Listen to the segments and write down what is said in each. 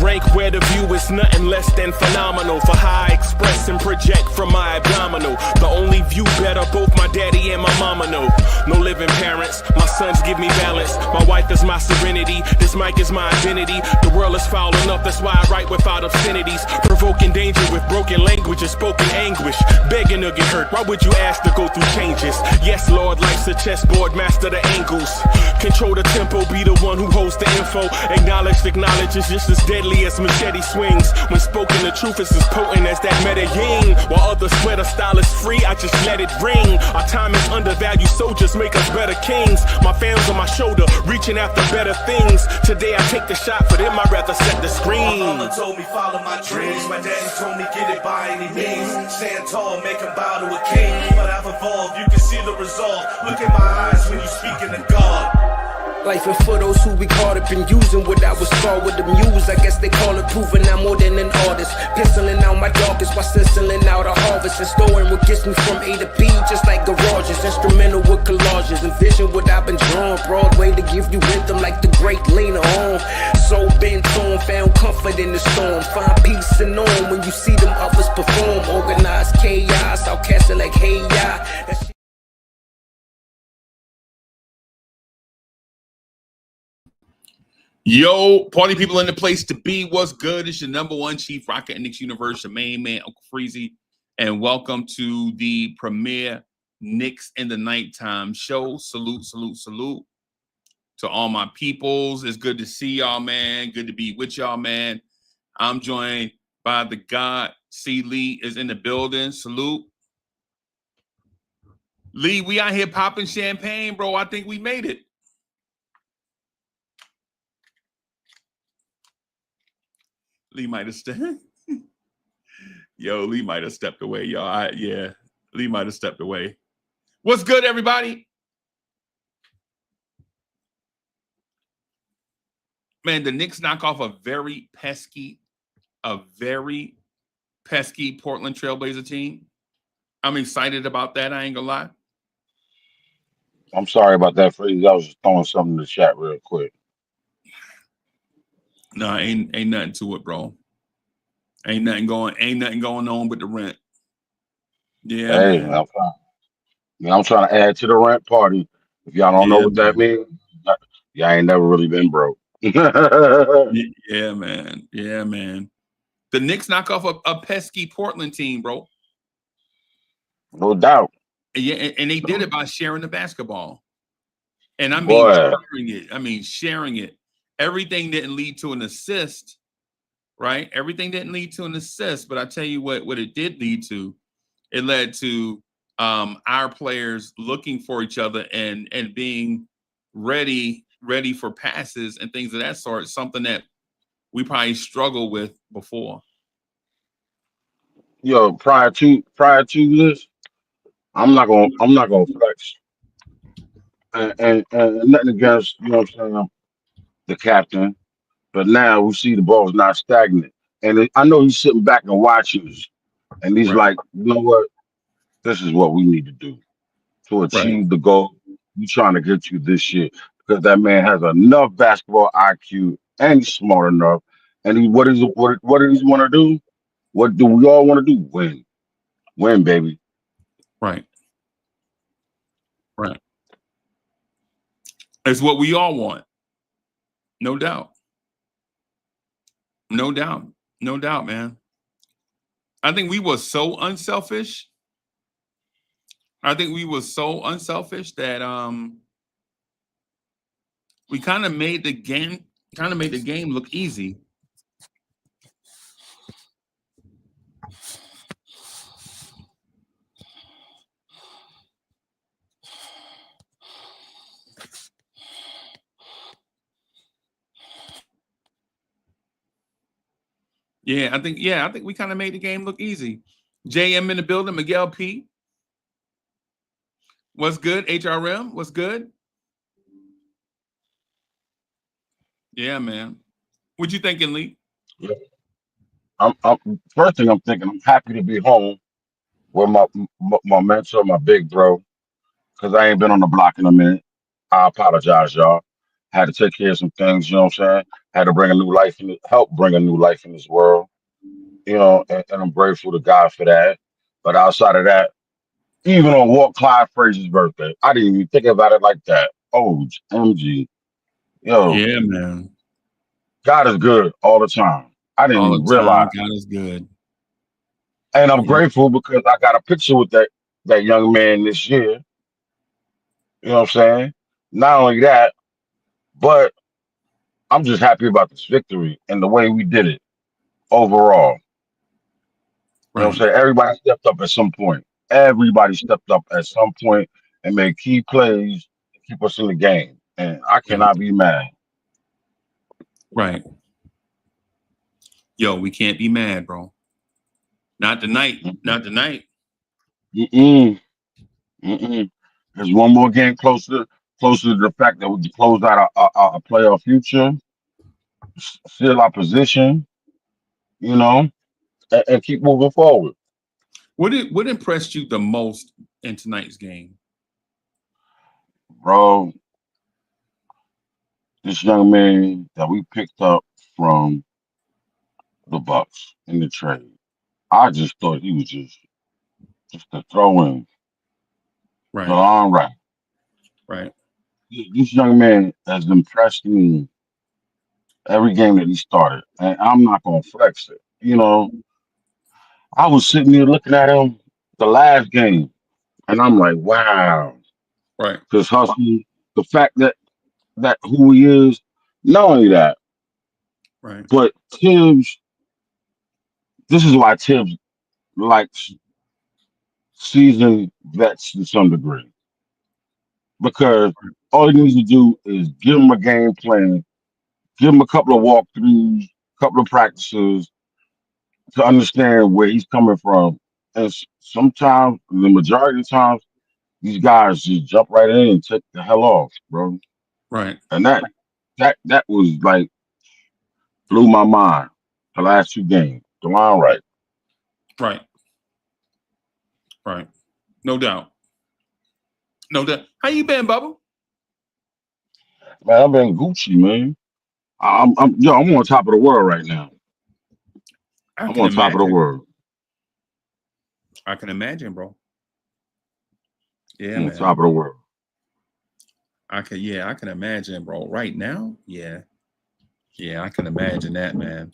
rank where the view is nothing less than phenomenal. For how I express and project from my abdominal. The only view better, both my daddy and my mama know. No living parents, my sons give me balance. My wife is my serenity, this mic is my identity. The world is foul enough, that's why I write without obscenities. Provoking danger with broken language and spoken anguish. Begging to get hurt, why would you ask to go through changes? Yes, Lord, life's a chessboard, master the angles. Control the tempo, be the one who holds the info. Acknowledge is just as deadly as machete swings. When spoken, the truth is as potent as that Medellin. While others swear the style is free, I just let it ring. Our time is undervalued, soldiers make us better kings. My fam's on my shoulder, reaching after better things. Today I take the shot, for them I'd rather set the screen. My mama told me follow my dreams. My daddy told me get it by any means. Stand tall, make him bow to a king. But I've evolved, you can see the resolve. Look in my eyes when you speaking to God. Life and for those who we caught up in using what I was called with the muse. I guess they call it proving I'm more than an artist. Penciling out my darkest while stenciling out a harvest. And storing what gets me from A to B, just like garages. Instrumental with collages. Envision what I've been drawing. Broadway to give you rhythm like the great Lena Horne. So bent on, found comfort in the storm. Find peace and on when you see them others perform. Organized chaos, I'll cast it like hey ya. Yo, party people in the place to be. What's good? It's your number one chief rocker in Knicks universe, your main man, Uncle Freezy. And welcome to the premiere Knicks in the Nighttime show. Salute, salute, salute to all my peoples. It's good to see y'all, man. Good to be with y'all, man. I'm joined by the God. C. Lee is in the building. Salute. Lee, we out here popping champagne, bro. I think we made it. Lee might have stepped. Yo, Lee might have stepped away, y'all. Lee might have stepped away. What's good, everybody? Man, the Knicks knock off a very pesky Portland Trailblazer team. I'm excited about that. I ain't gonna lie. I'm sorry about that, Freeze. I was just throwing something in the chat real quick. No, ain't nothing to it, bro. Ain't nothing going on with the rent. Yeah, hey, man. I'm trying to add to the rent party. If y'all don't know what that means, y'all ain't never really been broke. Yeah, man. Yeah, man. The Knicks knock off a pesky Portland team, bro. No doubt. Yeah, and they did it by sharing the basketball. And I mean sharing it. Sharing it. Everything didn't lead to an assist, right? Everything didn't lead to an assist, but I tell you what it did lead to. It led to our players looking for each other and being ready for passes and things of that sort. Something that we probably struggled with before. Yo, prior to this, I'm not gonna flex. And nothing against, you know what I'm saying, the captain, but now we see the ball's not stagnant. And I know he's sitting back and watching us, and he's like, you know what? This is what we need to do to achieve the goal. We trying to get you this shit because that man has enough basketball IQ and he's smart enough. And what does he want to do? What do we all want to do? Win, baby. Right. It's what we all want. No doubt. No doubt, man. I think we were so unselfish. That we kind of made the game look easy. I think we kind of made the game look easy. JM in the building, Miguel P. What's good? HRM, what's good? Yeah, man. What you thinking, Lee? Yeah. I'm first thing I'm thinking, I'm happy to be home with my mentor, my big bro, because I ain't been on the block in a minute. I apologize, y'all. Had to take care of some things, you know what I'm saying? had to bring a new life in, help bring a new life in this world. You know, and I'm grateful to God for that. But outside of that, even on Walt Clyde Frazier's birthday, I didn't even think about it like that. Oh, MG, yo, Yeah, man. God is good all the time. I didn't All even the time. realize, God is good. and I'm Yeah. grateful because I got a picture with that young man this year. You know what I'm saying? Not only that, but I'm just happy about this victory and the way we did it overall. You know what Right. I'm saying? Everybody stepped up at some point. Everybody stepped up at some point and made key plays to keep us in the game. And I Right. cannot be mad. Right. Yo, we can't be mad, bro. Not tonight. Not tonight. Mm-mm. Mm-mm. There's one more game closer to the fact that we closed out a playoff future, seal our position, you know, and keep moving forward. What impressed you the most in tonight's game? Bro, this young man that we picked up from the Bucks in the trade, I just thought he was just a throw in. Right. All right. Right. This young man has impressed me every game that he started. And I'm not gonna flex it. You know, I was sitting there looking at him the last game, and I'm like, wow. Right. Because Hustle, the fact that who he is, not only that, Right. but Tibbs, this is why Tibbs likes seasoned vets to some degree. Because all he needs to do is give him a game plan, give him a couple of walkthroughs, couple of practices to understand where he's coming from. And sometimes, the majority of the times, these guys just jump right in and take the hell off, bro. Right. And that was like blew my mind the last two games. The line right. Right. Right. No doubt. No doubt. How you been, Bubba? Man, I've been Gucci, man. I'm on top of the world right now. I I'm can on top of the imagine. world. I can imagine, bro. Yeah, I'm on man. top of the world. I can imagine, bro. Right now, yeah. Yeah, I can imagine that, man.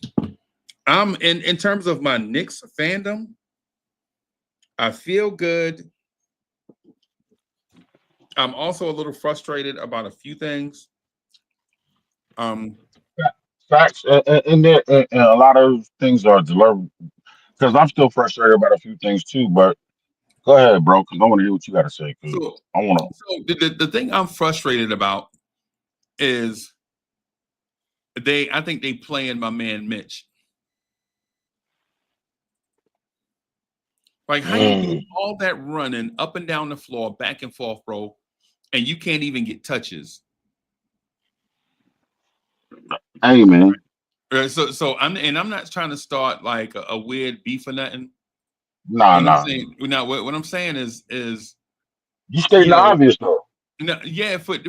I'm in terms of my Knicks fandom, I feel good. I'm also a little frustrated about a few things. Um, Facts, and a lot of things are delivered because I'm still frustrated about a few things too. But go ahead, bro, because I want to hear what you got to say. Because so I want to. so the thing I'm frustrated about is I think they playing my man Mitch. Like how you do Mm. all that running up and down the floor, back and forth, bro, and you can't even get touches. Hey, man. So I'm not trying to start like a weird beef or nothing. Nah, And I'm nah. saying now what I'm saying is You stating the yo, obvious though. no, yeah, for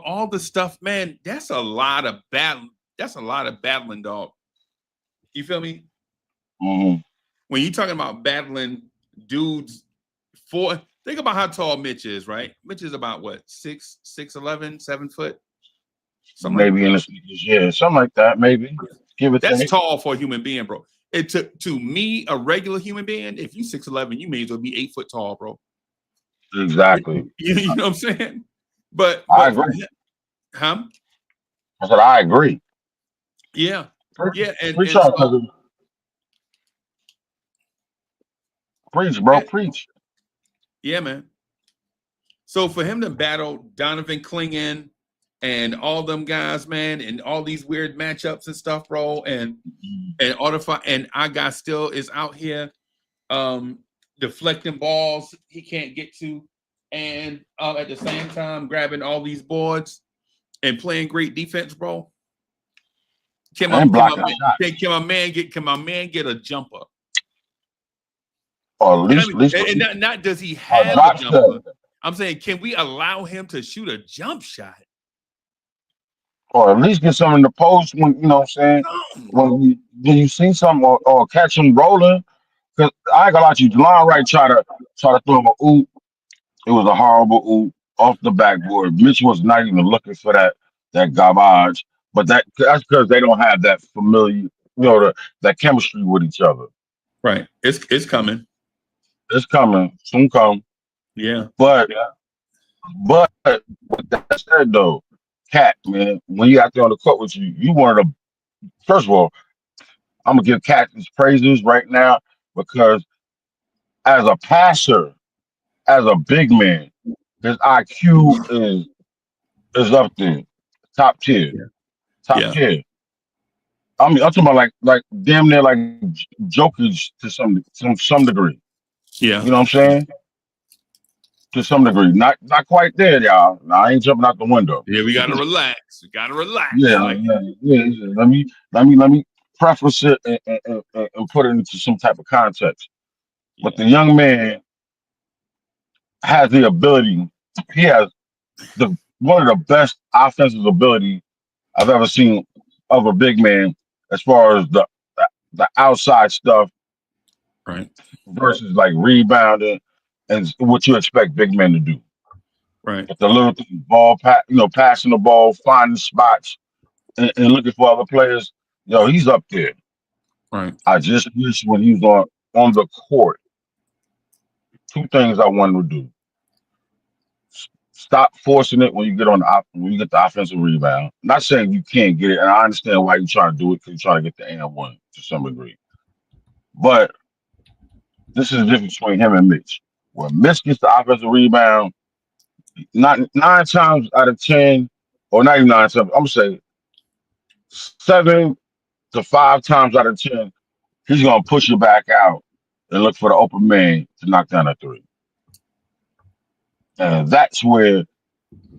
all the stuff, man, that's a lot of battle. That's a lot of battling, dog. You feel me? Hmm. When you're talking about battling dudes think about how tall Mitch is, right? Mitch is about what, 6'11", 7 foot, something like Maybe in the yeah, something like that. Maybe give or that's take. tall for a human being, bro. It to me, a regular human being, if you 6'11", you may as well be 8 foot tall, bro. Exactly. You know what I'm saying? But I for agree. him, huh? I said I agree. Yeah, yeah, Preach and on, so cousin. Preach, bro. yeah, Preach. yeah, man. So for him to battle Donovan Clingan and all them guys, man, and all these weird matchups and stuff, bro, and Artify and our guy still is out here deflecting balls he can't get to, and at the same time grabbing all these boards and playing great defense, bro. And blocking shots. Can my man get a jumper? Or at And I least, mean, at least and not does he a have a drop step. jumper? I'm saying, can we allow him to shoot a jump shot? or at least get some in the post when you know what I'm saying. When you see something or catch him rolling, because I ain't gonna lie to you, Delon Wright try to throw him a oop. It was a horrible oop off the backboard. Mitch was not even looking for that garbage, but that's because they don't have that familiar, that chemistry with each other. Right. It's coming. It's coming, soon come. Yeah. But with that said though, Cat, man, when you out there on the court with you, you one of the first of all, I'm gonna give Cat his praises right now because as a passer, as a big man, his IQ is up there, top tier, Yeah. top Yeah. tier. I mean, I'm talking about like damn near like Jokic to some degree. Yeah. You know what I'm saying? To some degree, not quite there, y'all. Now, I ain't jumping out the window. Yeah, we gotta relax. We gotta relax. Yeah, Like, yeah. Let me preface it and put it into some type of context. But the young man has the ability. He has the one of the best offensive ability I've ever seen of a big man, as far as the outside stuff right. versus like rebounding and what you expect big men to do. Right. But the little thing, passing the ball, finding spots, and looking for other players. He's up there. Right. I just wish when he was on the court, two things I wanted to do: stop forcing it when you get when you get the offensive rebound. Not saying you can't get it, and I understand why you're trying to do it because you're trying to get the and one to some degree. But this is the difference between him and Mitch. When Mitch gets the offensive rebound, not 9 times out of 10, or not even 9 times, I'm gonna say 7 to 5 times out of 10, he's gonna push you back out and look for the open man to knock down a three. And that's where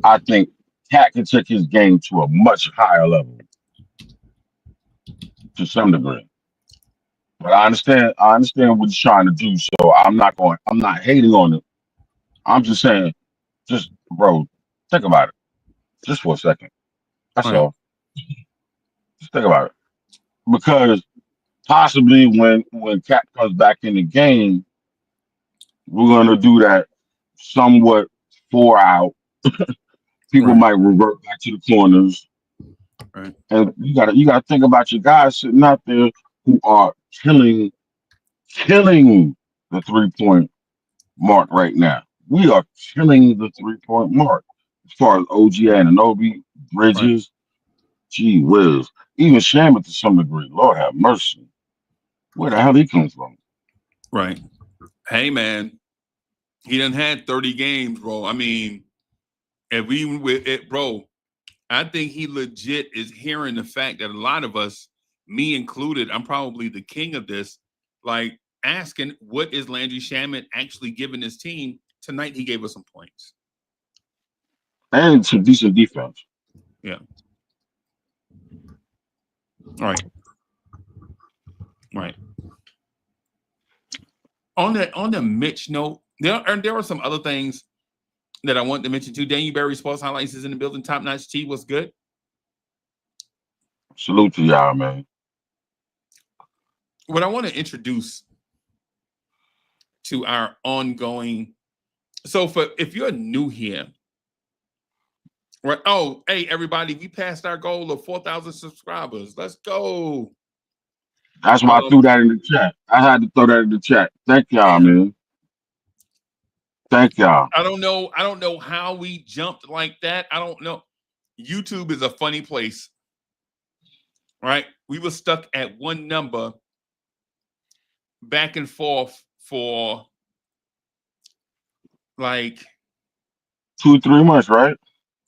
I think Cat can take his game to a much higher level to some degree. But I understand what he's trying to do. So I'm not hating on it. I'm just saying, just bro, think about it. Just for a second. That's Right. all. Just think about it. Because possibly when Cat comes back in the game, we're gonna do that somewhat 4 out. People Right. might revert back to the corners. Right. And you gotta think about your guys sitting out there who are killing the 3-point mark right now. We are killing the 3-point mark as far as OG Anunoby, Right. Bridges, gee whiz, even Shaman to some degree. Lord have mercy. Where the hell he comes from? Right. Hey man, he done had 30 games, bro. I mean, if even with it, bro, I think he legit is hearing the fact that a lot of us, me included, I'm probably the king of this, like asking what is Landry Shamet actually giving his team. Tonight he gave us some points. And some decent defense. Yeah. Right. Right. On the Mitch note, there were some other things that I wanted to mention too. Daniel Berry Sports Highlights is in the building. Top notch T was good. Salute to y'all, man. What I want to introduce to our ongoing. So if you're new here, right? Oh, hey everybody, we passed our goal of 4,000 subscribers. Let's go. That's why I threw that in the chat. I had to throw that in the chat. Thank y'all, man. Thank y'all. I don't know how we jumped like that. I don't know. YouTube is a funny place. Right? We were stuck at one number back and forth for like 2-3 months, right?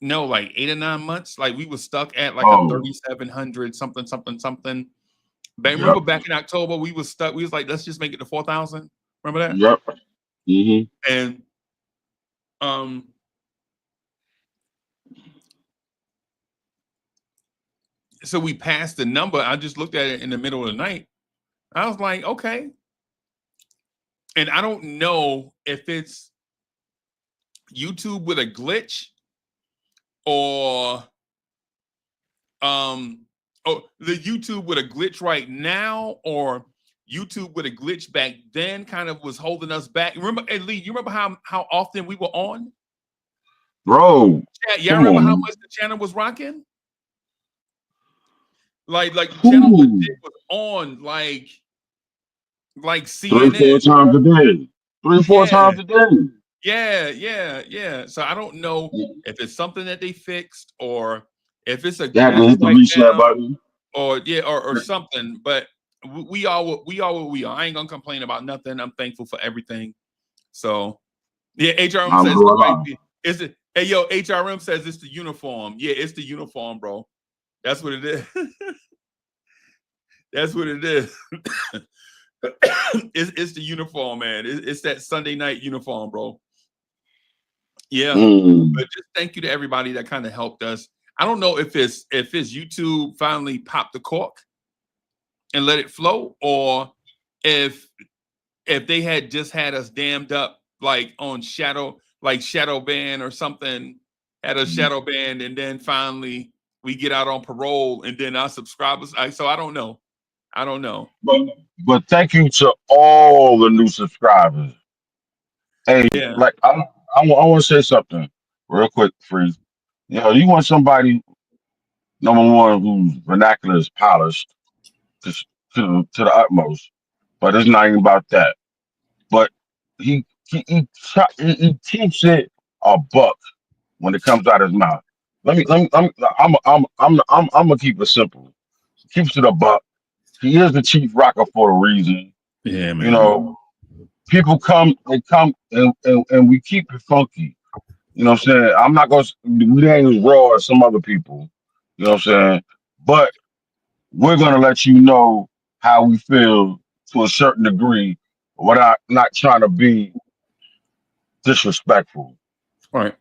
No, like 8 or 9 months. Like we were stuck at like a 3,700 something. But remember back in October, we was stuck. We was like, let's just make it to 4,000. Remember that? Yep. Mm-hmm. And so we passed the number. I just looked at it in the middle of the night. I was like, okay. And I don't know if it's YouTube with a glitch or the YouTube with a glitch right now, or YouTube with a glitch back then kind of was holding us back. Remember, hey, Lee, you remember how often we were on? Bro, Yeah, y'all remember how much the channel was rocking? Like the channel was on like CNN. 3-4 times a day. 3-4 times a day. Yeah. So I don't know if it's something that they fixed or if it's a That glitch hit the right reset now, button. or something. But we are what we are. I ain't gonna complain about nothing. I'm thankful for everything. So yeah, HRM says is it? Hey yo, HRM says it's the uniform. Yeah, it's the uniform, bro. That's what it is. That's what it is. It's the uniform, man. It's that Sunday night uniform, bro. Yeah, but just thank you to everybody that kind of helped us. I don't know if it's YouTube finally popped the cork and let it flow, or if they had just had us damned up like on shadow ban or something, had a shadow ban, and then finally we get out on parole, and then our subscribers. So I don't know. But thank you to all the new subscribers. Hey, Yeah. like I want to say something real quick, Freeze. You know, you want somebody number one whose vernacular is polished to the utmost, but it's not even about that. But he keeps it a buck when it comes out of his mouth. I'm gonna keep it simple. Keeps it a buck. He is the chief rocker for a reason. Yeah, man. You know, people come and we keep it funky. You know what I'm saying? I'm not gonna we ain't as raw as some other people. You know what I'm saying? But we're gonna let you know how we feel to a certain degree without not trying to be disrespectful. All right.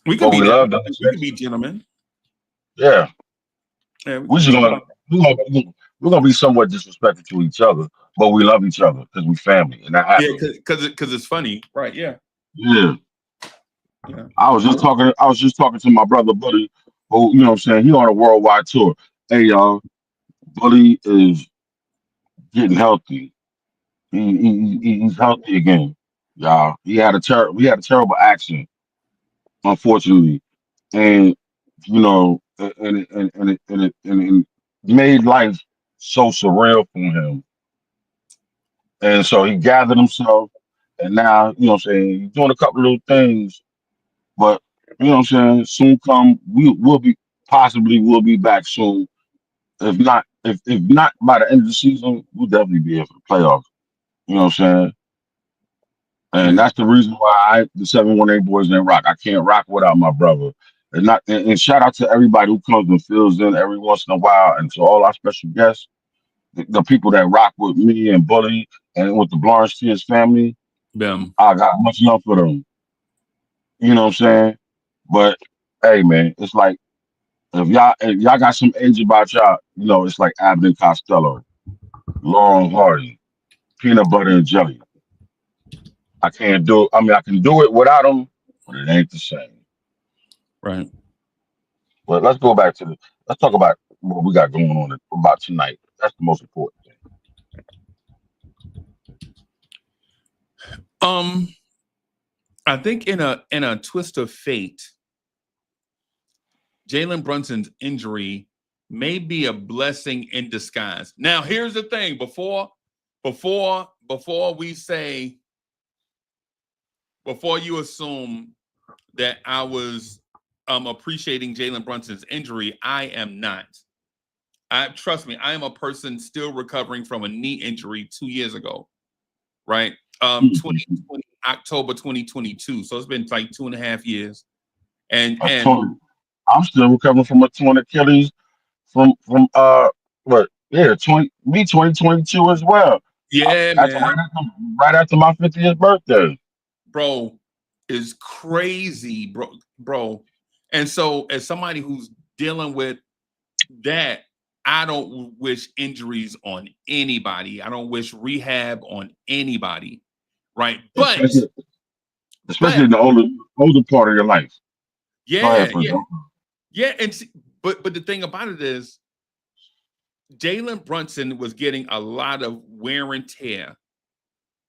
We But can be we that. love that. We can be gentlemen. Yeah. Yeah, We're gonna be somewhat disrespectful to each other, but we love each other because we family, and that happens. because it's funny, right? Yeah. I was just talking to my brother Buddy, who, you know what I'm saying, he on a worldwide tour. Hey y'all, Buddy is getting healthy. He's healthy again, y'all. We had a terrible accident, unfortunately, and you know, and it made life so surreal for him. And so he gathered himself, and now, you know what I'm saying, he's doing a couple little things, but you know what I'm saying, soon come, we'll be back soon. If not by the end of the season, we'll definitely be here for the playoffs. You know what I'm saying? And that's the reason why the 718 Boys Ain't Rock. I can't rock without my brother. And shout out to everybody who comes and fills in every once in a while, and to all our special guests, the people that rock with me and Bully and with the Blanche family. I got much love for them. You know what I'm saying? But hey, man, it's like if y'all got some age about y'all, you know, it's like Abbott and Costello, Laurel Hardy, peanut butter and jelly. I can't do it. I mean, I can do it without them, but it ain't the same. Right. But let's talk about what we got going on about tonight. That's the most important thing. I think in a twist of fate, Jalen Brunson's injury may be a blessing in disguise. Now, here's the thing: before you assume that I was appreciating Jalen Brunson's injury, I am not. Trust me, I am a person still recovering from a knee injury 2 years ago, right? 2020, October 2022. So it's been like 2.5 years. And I'm still recovering from a torn Achilles from 2022 as well. Yeah, man. Right after my 50th birthday. Bro, is crazy, bro. And so as somebody who's dealing with that, I don't wish injuries on anybody. I don't wish rehab on anybody, right? But especially in the older part of your life. Yeah, Yeah, and but the thing about it is, Jalen Brunson was getting a lot of wear and tear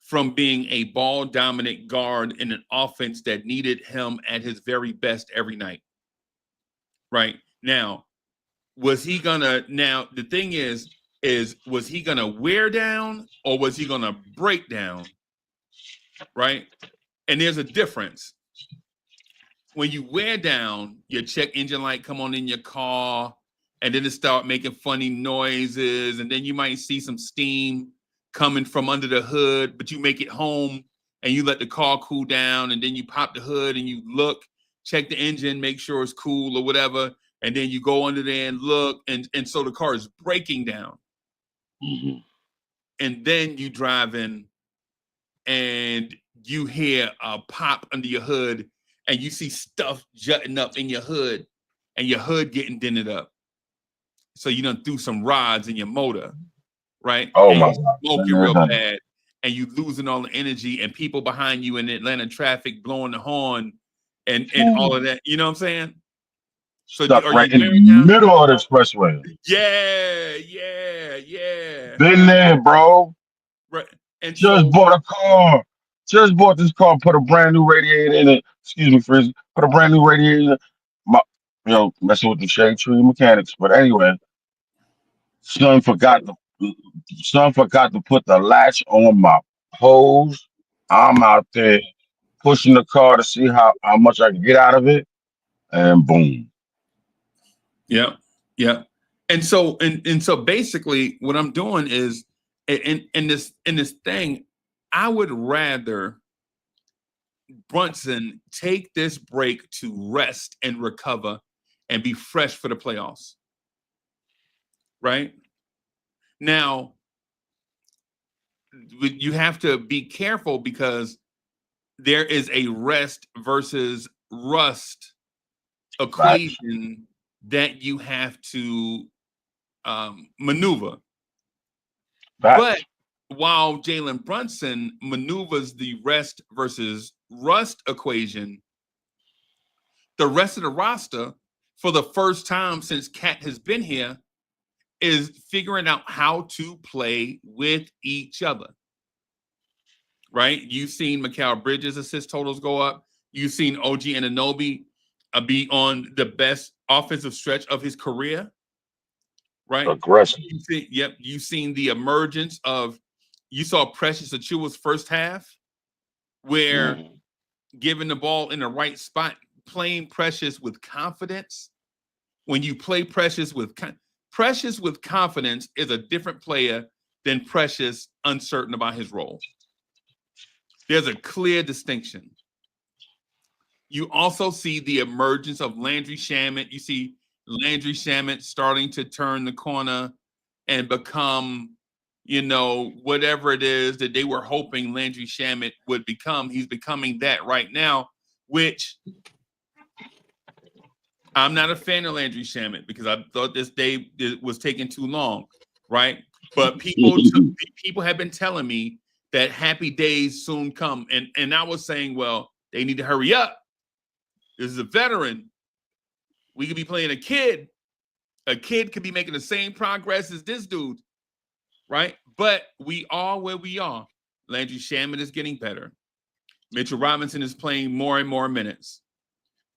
from being a ball dominant guard in an offense that needed him at his very best every night. Right now, was he gonna? Now the thing is was he gonna wear down or was he gonna break down? Right, and there's a difference. When you wear down, your check engine light come on in your car, and then it start making funny noises, and then you might see some steam coming from under the hood, but you make it home and you let the car cool down, and then you pop the hood and you look, check the engine, make sure it's cool or whatever, and then you go under there and look, and so the car is breaking down. Mm-hmm. And then you drive in and you hear a pop under your hood, and you see stuff jutting up in your hood, and your hood getting dented up. So you done threw some rods in your motor, right? Oh and my you God. smoking real bad, and you losing all the energy, and people behind you in Atlanta traffic blowing the horn, and all of that. You know what I'm saying? So Stuck are right you in the middle of the expressway. Yeah. Been there, bro. Right. And Just bought a car. Just bought this car, put a brand new radiator in it. Excuse me, Frizzy. Put a brand new radiator. Messing with the shade tree mechanics. But anyway, son forgot to put the latch on my hose. I'm out there pushing the car to see how much I can get out of it. And boom. Yeah. And so basically what I'm doing is in this thing, I would rather Brunson take this break to rest and recover and be fresh for the playoffs. Right? Now, you have to be careful because there is a rest versus rust equation that you have to maneuver. But while Jalen Brunson maneuvers the rest versus rust equation, the rest of the roster, for the first time since Cat has been here, is figuring out how to play with each other. Right? You've seen Mikal Bridges' assist totals go up. You've seen OG Anunoby be on the best offensive stretch of his career. Right? Aggressive. You've seen the emergence of, you saw Precious Achiuwa's first half, where giving the ball in the right spot, playing Precious with confidence. When you play Precious with confidence is a different player than Precious uncertain about his role. There's a clear distinction. You also see the emergence of Landry Shamet. You see Landry Shamet starting to turn the corner and become, whatever it is that they were hoping Landry Shamet would become. He's becoming that right now, which I'm not a fan of Landry Shamet because I thought this day was taking too long, right? But people have been telling me that happy days soon come. And I was saying, well, they need to hurry up. This is a veteran. We could be playing a kid. A kid could be making the same progress as this dude, right? But we are where we are. Landry Shamet is getting better. Mitchell Robinson is playing more and more minutes.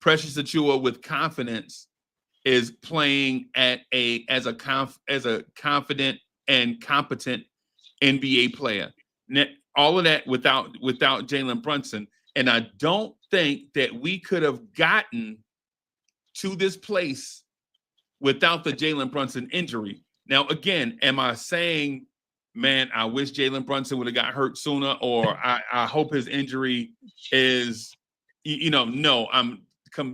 Precious Achiuwa with confidence is playing as a confident and competent NBA player. All of that without Jalen Brunson. And I don't think that we could have gotten to this place without the Jalen Brunson injury. Now, again, am I saying, man, I wish Jalen Brunson would have got hurt sooner, or I hope his injury is, no,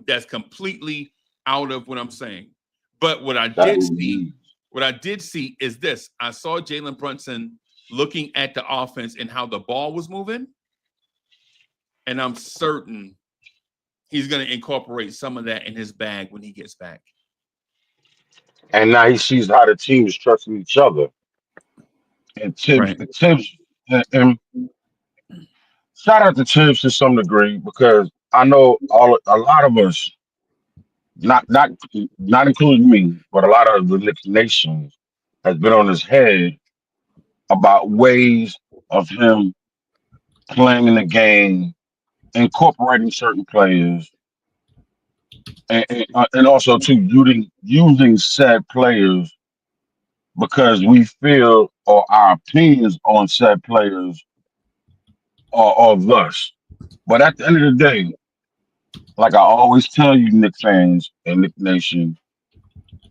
that's completely out of what I'm saying. But what I did see is this. I saw Jalen Brunson looking at the offense and how the ball was moving, and I'm certain he's going to incorporate some of that in his bag when he gets back. And now he sees how the team is trusting each other. And Tibbs, and shout out to Tibbs to some degree, because I know a lot of us not including me, but a lot of the Knicks Nation has been on his head about ways of him playing in the game, incorporating certain players, and also too using said players because we feel or our opinions on said players are thus. But at the end of the day, like I always tell you, Knicks fans and Knicks Nation,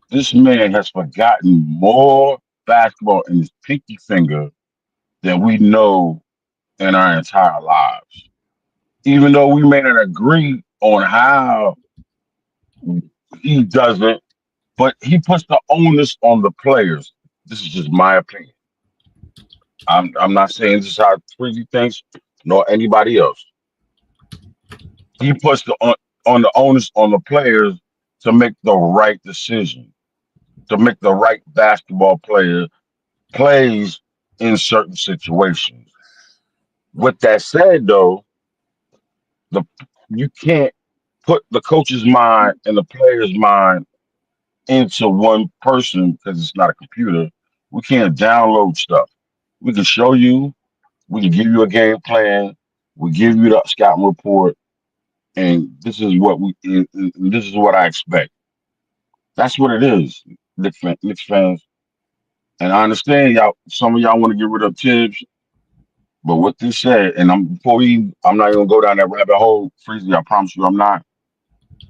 this man has forgotten more basketball in his pinky finger than we know in our entire lives. Even though we may not agree on how he does it, but he puts the onus on the players. This is just my opinion. I'm not saying this is how Freezy thinks, nor anybody else. He puts on the onus on the players to make the right decision, to make the right basketball plays in certain situations. With that said, though, the you can't put the coach's mind and the player's mind into one person because it's not a computer. We can't download stuff. We can show you, we can give you a game plan, we give you the scouting report, and this is what this is what I expect. That's what it is, Knicks fans. And I understand y'all. Some of y'all want to get rid of Tibbs, but what this said, and I'm not even gonna go down that rabbit hole, Freezy. I promise you, I'm not.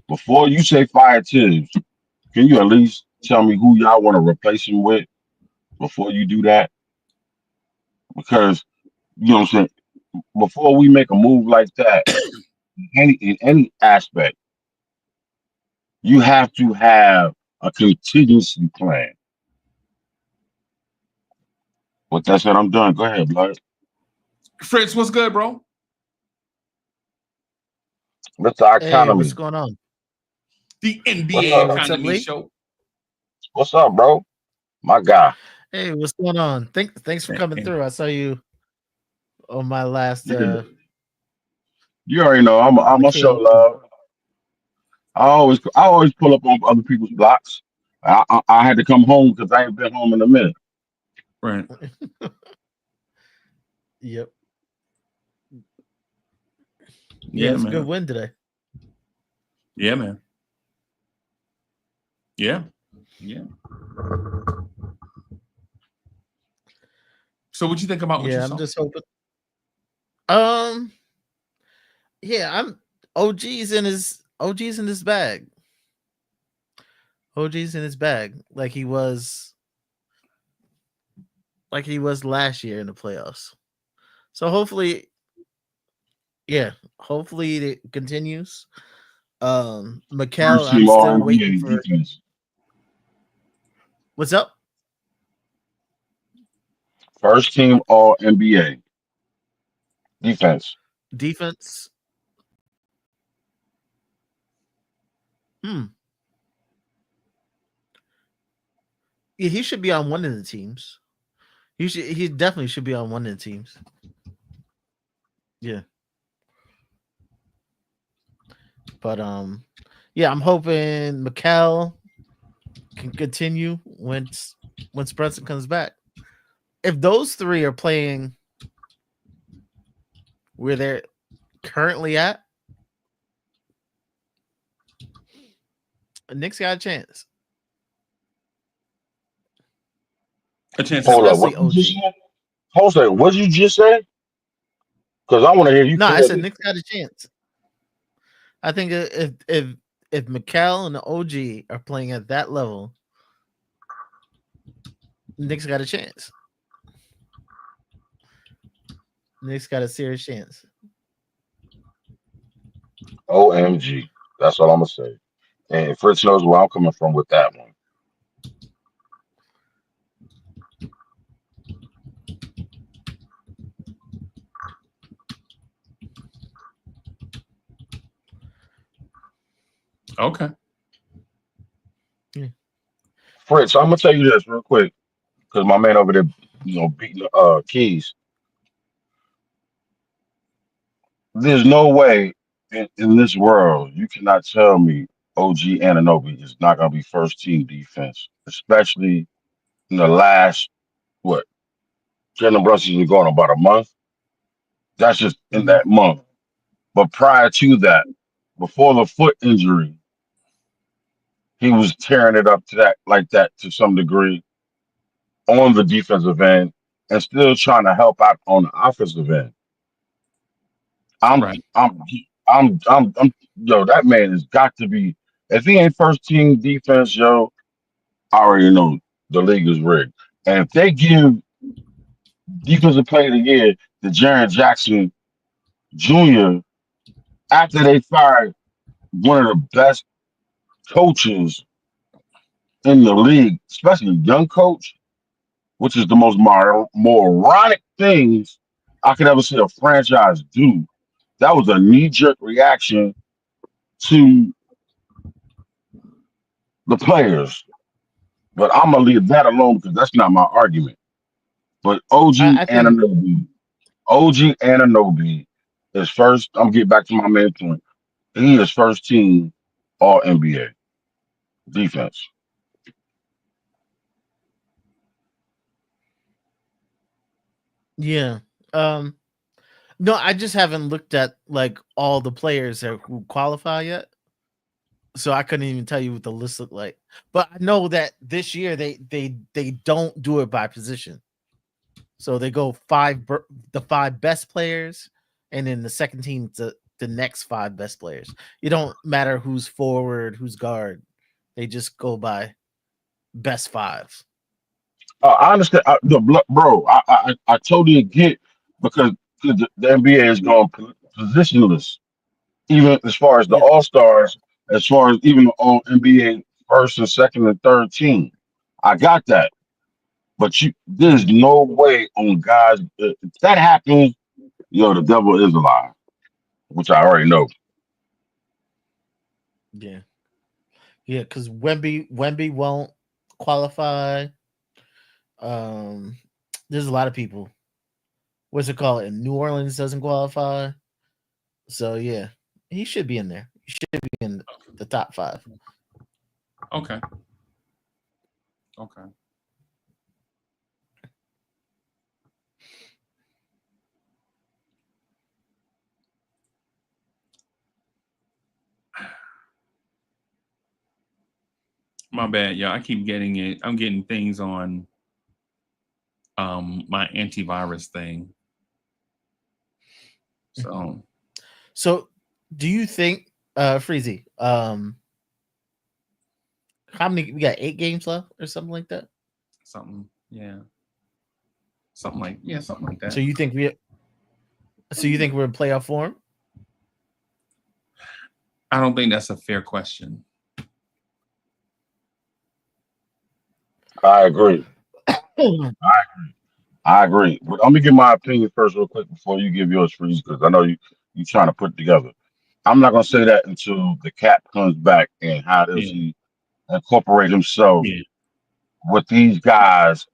Before you say fire Tibbs, can you at least tell me who y'all want to replace him with before you do that? Because you know what I'm saying. Before we make a move like that, in any aspect, you have to have a contingency plan. With that said, I'm done. Go ahead, Blood. Fritz, what's good, bro? Mr. Hey, Economy. what's going on? The What's NBA up? What's up, Economy Lee? Show. What's up, bro? My guy. Hey, what's going on? Thanks for coming through. I saw you on my last You already know I'm on the a show KOT. love. I always pull up on other people's blocks. I had to come home because I ain't been home in a minute. Right. Yep. Yeah, it's man. a good win today. Yeah, man. Yeah. Yeah. So what you think about what you Yeah, saw? I'm just hoping. Yeah, I'm OG's in his bag. OG's in his bag like he was last year in the playoffs. So hopefully it continues. Mikal, First I'm team All still waiting NBA for defense. what's up? First team All NBA defense. Defense. Yeah, he should be on one of the teams. He definitely should be on one of the teams. Yeah. But yeah, I'm hoping Mikal can continue once Brunson comes back. If those three are playing where they're currently at, Knicks got a chance. A chance. Hold up. Especially What did you OG. say? Hold on. What did you just say? Because I want to hear you No, I said clearly. Knicks got a chance. I think if Mikal and the OG are playing at that level, Knicks got a chance. Knicks got a serious chance. OMG. That's all I'm gonna say. And Fritz knows where I'm coming from with that one. Okay. Yeah. Fritz, I'm gonna tell you this real quick because my man over there, beating the keys. There's no way in this world you cannot tell me OG Anunoby is not going to be first team defense, especially in the last, what, Jalen Brunson's been going about a month. That's just in that month. But prior to that, before the foot injury, he was tearing it up to that like that to some degree on the defensive end and still trying to help out on the offensive end. I'm Right. yo, that man has got to be, if he ain't first team defense, yo, I already know the league is rigged. And if they give defensive player of the year to Jaren Jackson Jr. after they fired one of the best coaches in the league, especially a young coach, which is the most moronic things I could ever see a franchise do. That was a knee-jerk reaction to the players. But I'm gonna leave that alone because that's not my argument. But I think OG Anunoby is first. I'm getting back to my main point. He is first team All NBA defense. yeah. No, I just haven't looked at like all the players who qualify yet. So I couldn't even tell you what the list looked like. But I know that this year they don't do it by position. So they go the 5 best players, and then the second team the next 5 best players. You don't matter who's forward, who's guard. They just go by best 5. I understand, bro. I totally get because the NBA is going positionless, even as far as the Yeah. All Stars, as far as even the All NBA first and second and third team. I got that, but there's no way on guys if that happens. Yo, the devil is alive, which I already know. Yeah. Yeah, because Wemby won't qualify. There's a lot of people. What's it called? In New Orleans doesn't qualify. So yeah, he should be in there. He should be in the top 5. Okay. Okay. My bad, yeah. I keep getting it. I'm getting things on my antivirus thing. So do you think Freezy, how many we got 8 games left or something like that? Something like that. So you think we're in playoff form? I don't think that's a fair question. I agree. I agree. But let me give my opinion first, real quick, before you give yours, Freeze, because I know you trying to put it together. I'm not gonna say that until the Cap comes back and how does he incorporate himself with these guys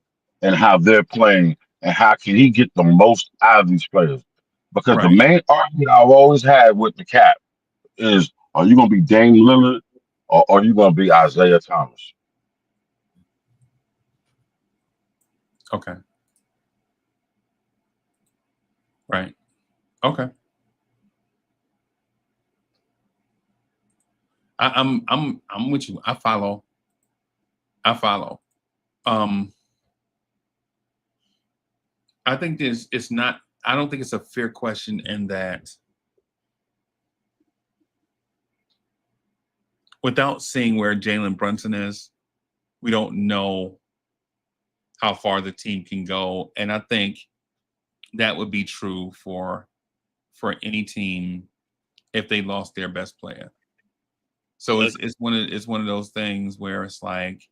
and how they're playing and how can he get the most out of these players? Because the main argument I've always had with the Cap is, are you gonna be Dame Lillard or are you gonna be Isaiah Thomas? Okay. Right. Okay. I'm with you. I follow. I think it's not. I don't think it's a fair question in that without seeing where Jalen Brunson is, we don't know how far the team can go, and I think that would be true for any team if they lost their best player. So it's one of those things where it's like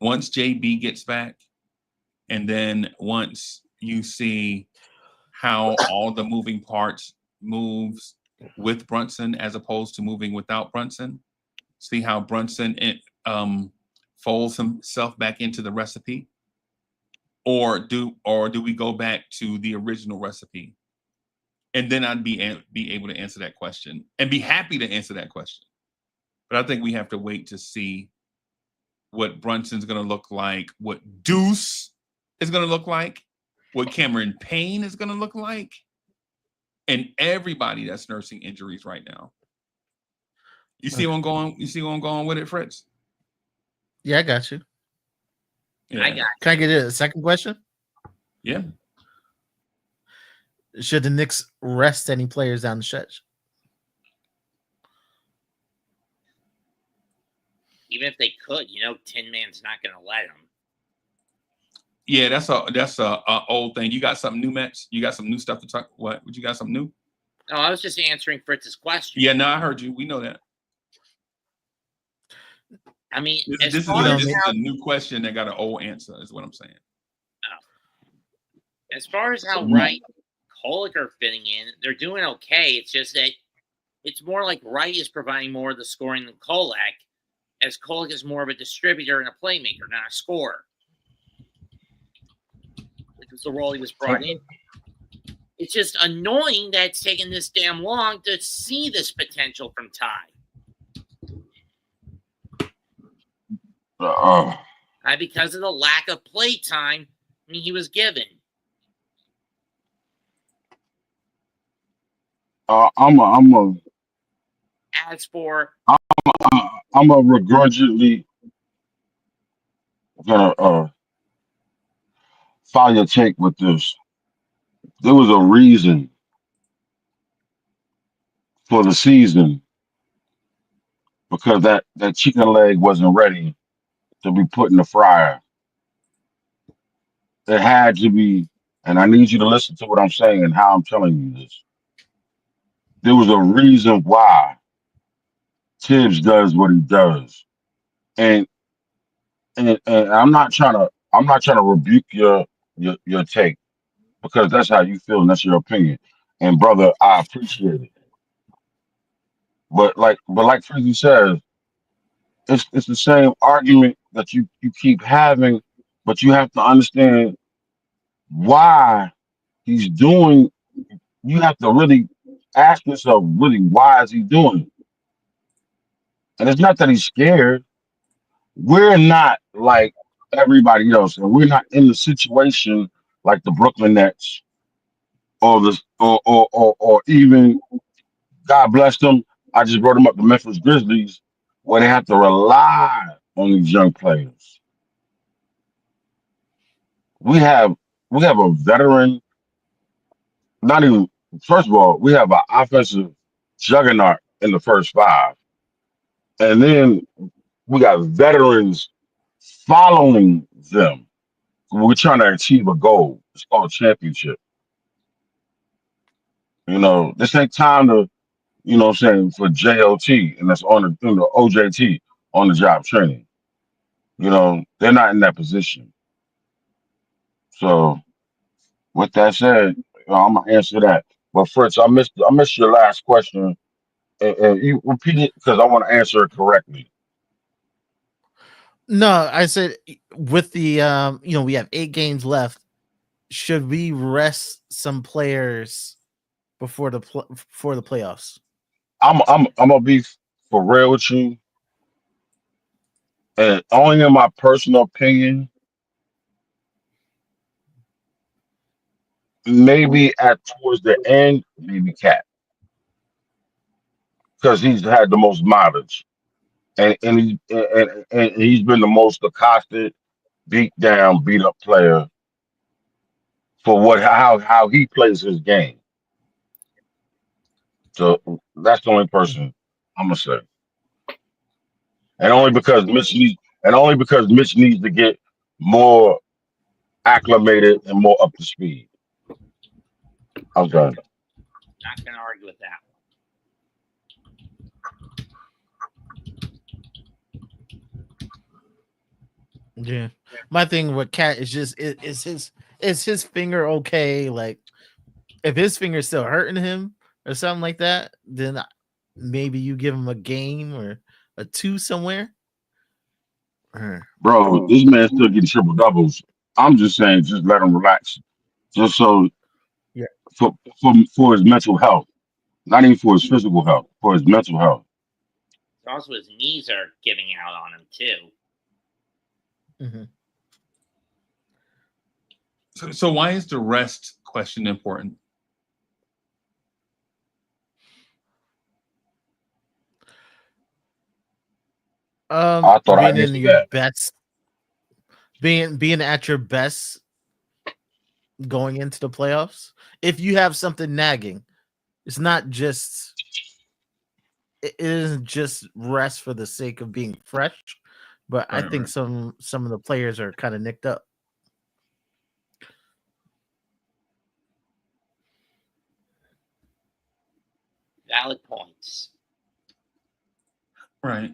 once JB gets back, and then once you see how all the moving parts moves with Brunson as opposed to moving without Brunson, see how Brunson folds himself back into the recipe, or do we go back to the original recipe? And then I'd be able to answer that question and be happy to answer that question. But I think we have to wait to see what Brunson's going to look like, what Deuce is going to look like, what Cameron Payne is going to look like, and everybody that's nursing injuries right now. You see where I'm going? You see where I'm going with it, Fritz? Yeah, I got you. Yeah. I got you. Can I get a second question? Yeah. Should the Knicks rest any players down the stretch? Even if they could, Tin Man's not going to let him. Yeah, that's a old thing. You got something new, Max? You got some new stuff to talk? What? You got something new? No, I was just answering Fritz's question. Yeah, no, I heard you. We know that. I mean, This is a new question that got an old answer, is what I'm saying. As far as how Wright and Kolek are fitting in, they're doing okay. It's just that it's more like Wright is providing more of the scoring than Kolek, as Kolek is more of a distributor and a playmaker, not a scorer. Which was the role he was brought in. It's just annoying that it's taken this damn long to see this potential from Ty. Because of the lack of play time he was given. I'm a begrudgingly gonna follow your take with this. There was a reason for the season because that chicken leg wasn't ready to be put in the fryer. It had to be, and I need you to listen to what I'm saying and how I'm telling you this. There was a reason why Tibbs does what he does, and I'm not trying to rebuke your take because that's how you feel and that's your opinion. And brother, I appreciate it. But like Freaky says, it's the same argument that you keep having, but you have to understand why he's doing. You have to really ask yourself, really, why is he doing it? And it's not that he's scared. We're not like everybody else, and we're not in the situation like the Brooklyn Nets or even, God bless them, I just brought them up, the Memphis Grizzlies, where they have to rely on these young players. We have a veteran, not even, first of all, we have an offensive juggernaut in the first five. And then we got veterans following them. We're trying to achieve a goal. It's called championship. This ain't time to, what I'm saying, for JOT, and that's on the OJT, on the job training. They're not in that position. So with that said, I'm gonna answer that. But Fritz, I missed your last question. And you repeat it because I want to answer it correctly. No, I said with the we have 8 games left. Should we rest some players before the playoffs? I'm gonna be for real with you, and only in my personal opinion, maybe towards the end, maybe Cat, because he's had the most mileage, and he's been the most accosted, beat up player for how he plays his game. So that's the only person I'm gonna say, and only because Mitch needs to get more acclimated and more up to speed. I'm done. Not going to argue with that. Yeah, my thing with Cat is just is his finger okay? Like, if his finger's still hurting him or something like that, then maybe you give him a game or a 2 somewhere. Bro, this man still getting triple doubles. I'm just saying, just let him relax, just so for his mental health, not even for his physical health, for his mental health. Also, his knees are giving out on him too. Mm-hmm. So why is the rest question important? I thought I Being in answered your that. best, being at your best going into the playoffs. If you have something nagging, it's not just, it isn't just rest for the sake of being fresh, but I think some of the players are kind of nicked up. Valid points. Right.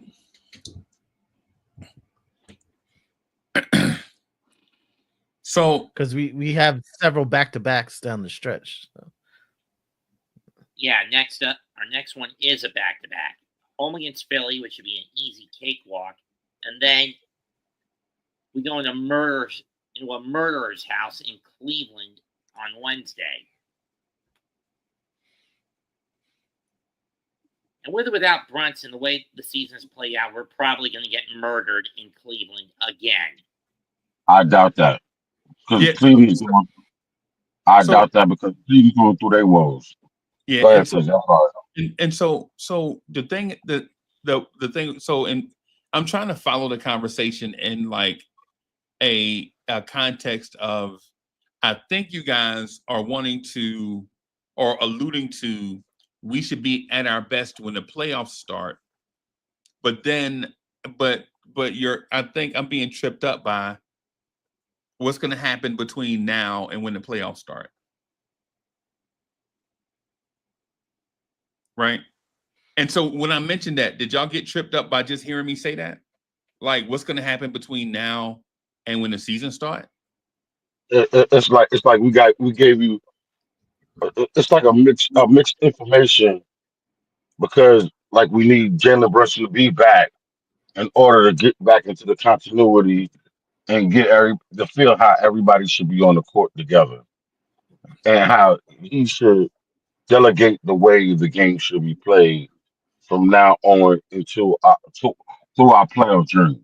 So because we have several back-to-backs down the stretch. So. Yeah, next up, our next one is a back-to-back. Home against Philly, which would be an easy cakewalk. And then we go into a murderer's house in Cleveland on Wednesday. And with or without Brunson, the way the season's played out, we're probably going to get murdered in Cleveland again. I doubt that. Because Cleveland's going. I doubt that because Cleveland's going through their woes. Yeah, go ahead, and so the thing the thing. So, and I'm trying to follow the conversation in like a context of, I think you guys are wanting to or alluding to, we should be at our best when the playoffs start. But then, but I think I'm being tripped up by what's going to happen between now and when the playoffs start. Right. And so when I mentioned that, did y'all get tripped up by just hearing me say that? Like, what's going to happen between now and when the season starts? It's like we gave you. It's like a mixed information because like we need Jalen Brunson to be back in order to get back into the continuity and get the feel how everybody should be on the court together and how he should delegate the way the game should be played from now on until through our playoff journey.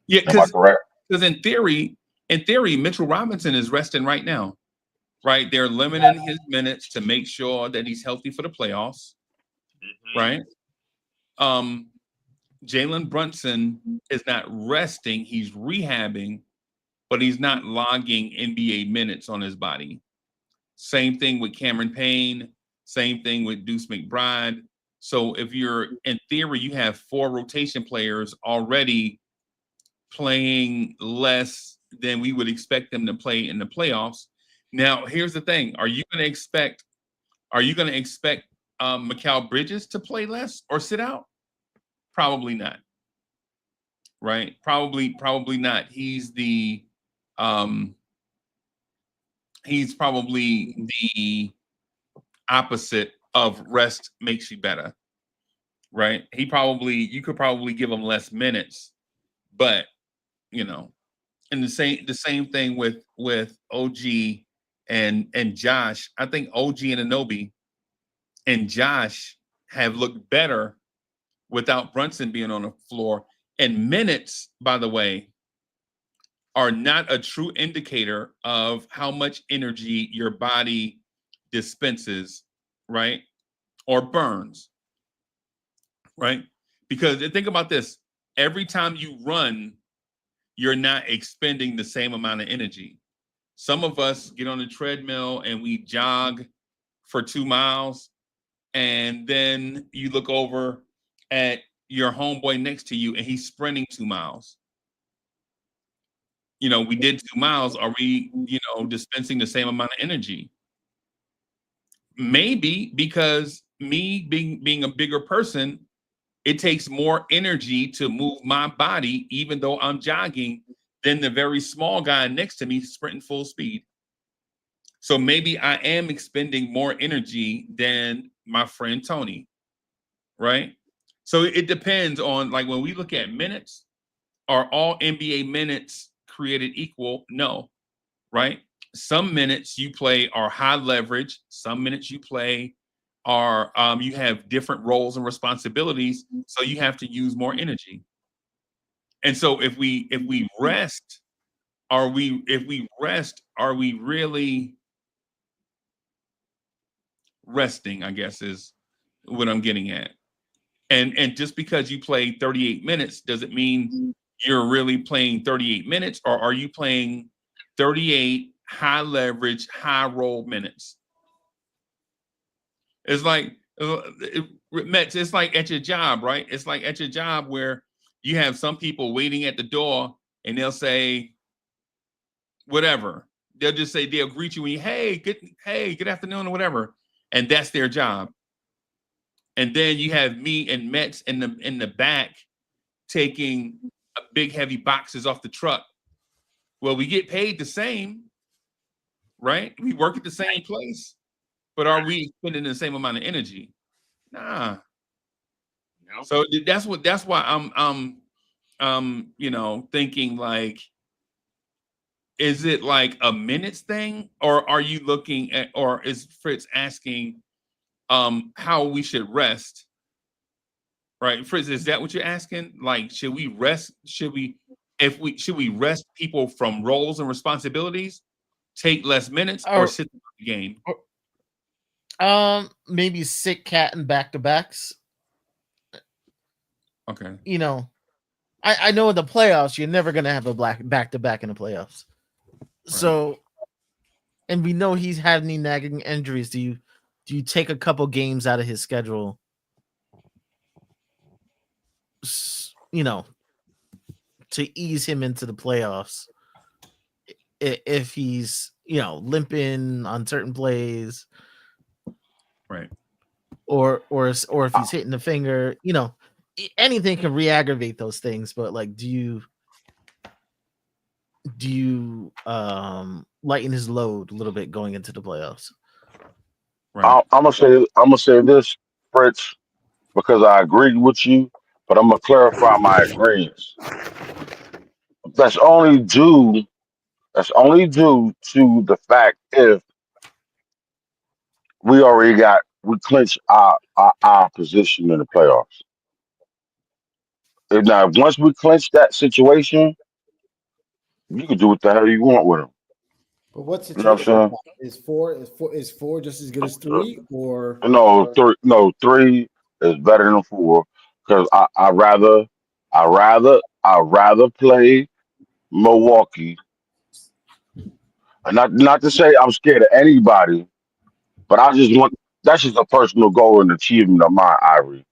Yeah, am I correct? Because in theory, Mitchell Robinson is resting right now. Right, they're limiting his minutes to make sure that he's healthy for the playoffs. Mm-hmm. Right. Jalen Brunson is not resting; he's rehabbing, but he's not logging NBA minutes on his body. Same thing with Cameron Payne. Same thing with Deuce McBride. So if you're in theory, you have 4 rotation players already playing less than we would expect them to play in the playoffs. Now, here's the thing: are you going to expect Mikal Bridges to play less or sit out? Probably not. Right? Probably not. He's probably the opposite of rest makes you better. Right? You could probably give him less minutes, but and the same thing with OG and Josh. I think OG and Anunoby and Josh have looked better without Brunson being on the floor. And minutes, by the way, are not a true indicator of how much energy your body dispenses, right? Or burns, right? Because think about this. Every time you run, you're not expending the same amount of energy. Some of us get on the treadmill and we jog for 2 miles, and then you look over at your homeboy next to you and he's sprinting 2 miles. We did 2 miles. Are we, dispensing the same amount of energy? Maybe, because me being a bigger person, it takes more energy to move my body, even though I'm jogging, than the very small guy next to me sprinting full speed. So maybe I am expending more energy than my friend Tony, right? So it depends on, like, when we look at minutes, are all NBA minutes created equal? No, right? Some minutes you play are high leverage. Some minutes you play you have different roles and responsibilities, so you have to use more energy. And so if we rest, are we really resting, I guess is what I'm getting at. And just because you play 38 minutes doesn't mean you're really playing 38 minutes, or are you playing 38 high leverage, high roll minutes? It's like it's like at your job, right? It's like at your job where you have some people waiting at the door and they'll say whatever. They'll just say, they'll greet you when you, hey, good afternoon, or whatever. And that's their job. And then you have me and Mets in the back taking big heavy boxes off the truck. Well, we get paid the same, right? We work at the same place, but are we spending the same amount of energy? Nah. No. So that's why I'm thinking like, is it like a minutes thing, or are you looking at, or is Fritz asking how we should rest? Right, Fritz, is that what you're asking? Like, should we rest? Should we rest people from roles and responsibilities, take less minutes, or sit the game? Maybe sit Cat and back-to-backs. Okay. I know in the playoffs you're never gonna have a back-to-back in the playoffs. Right. So, and we know he's had any nagging injuries. Do you take a couple games out of his schedule? To ease him into the playoffs, if he's limping on certain plays, right? Or if he's hitting the finger, anything can re-aggravate those things. But like, do you lighten his load a little bit going into the playoffs? Right. I'm gonna say this, Fritz, because I agree with you, but I'm gonna clarify my agreement. That's only due to the fact if we clinched our position in the playoffs. Now, once we clinch that situation, you can do what the hell you want with them. But what's the You know what I'm saying? Is four just as good as three, or No, three is better than four because I rather play Milwaukee. And not to say I'm scared of anybody, but that's just a personal goal and achievement of mine, Ivory.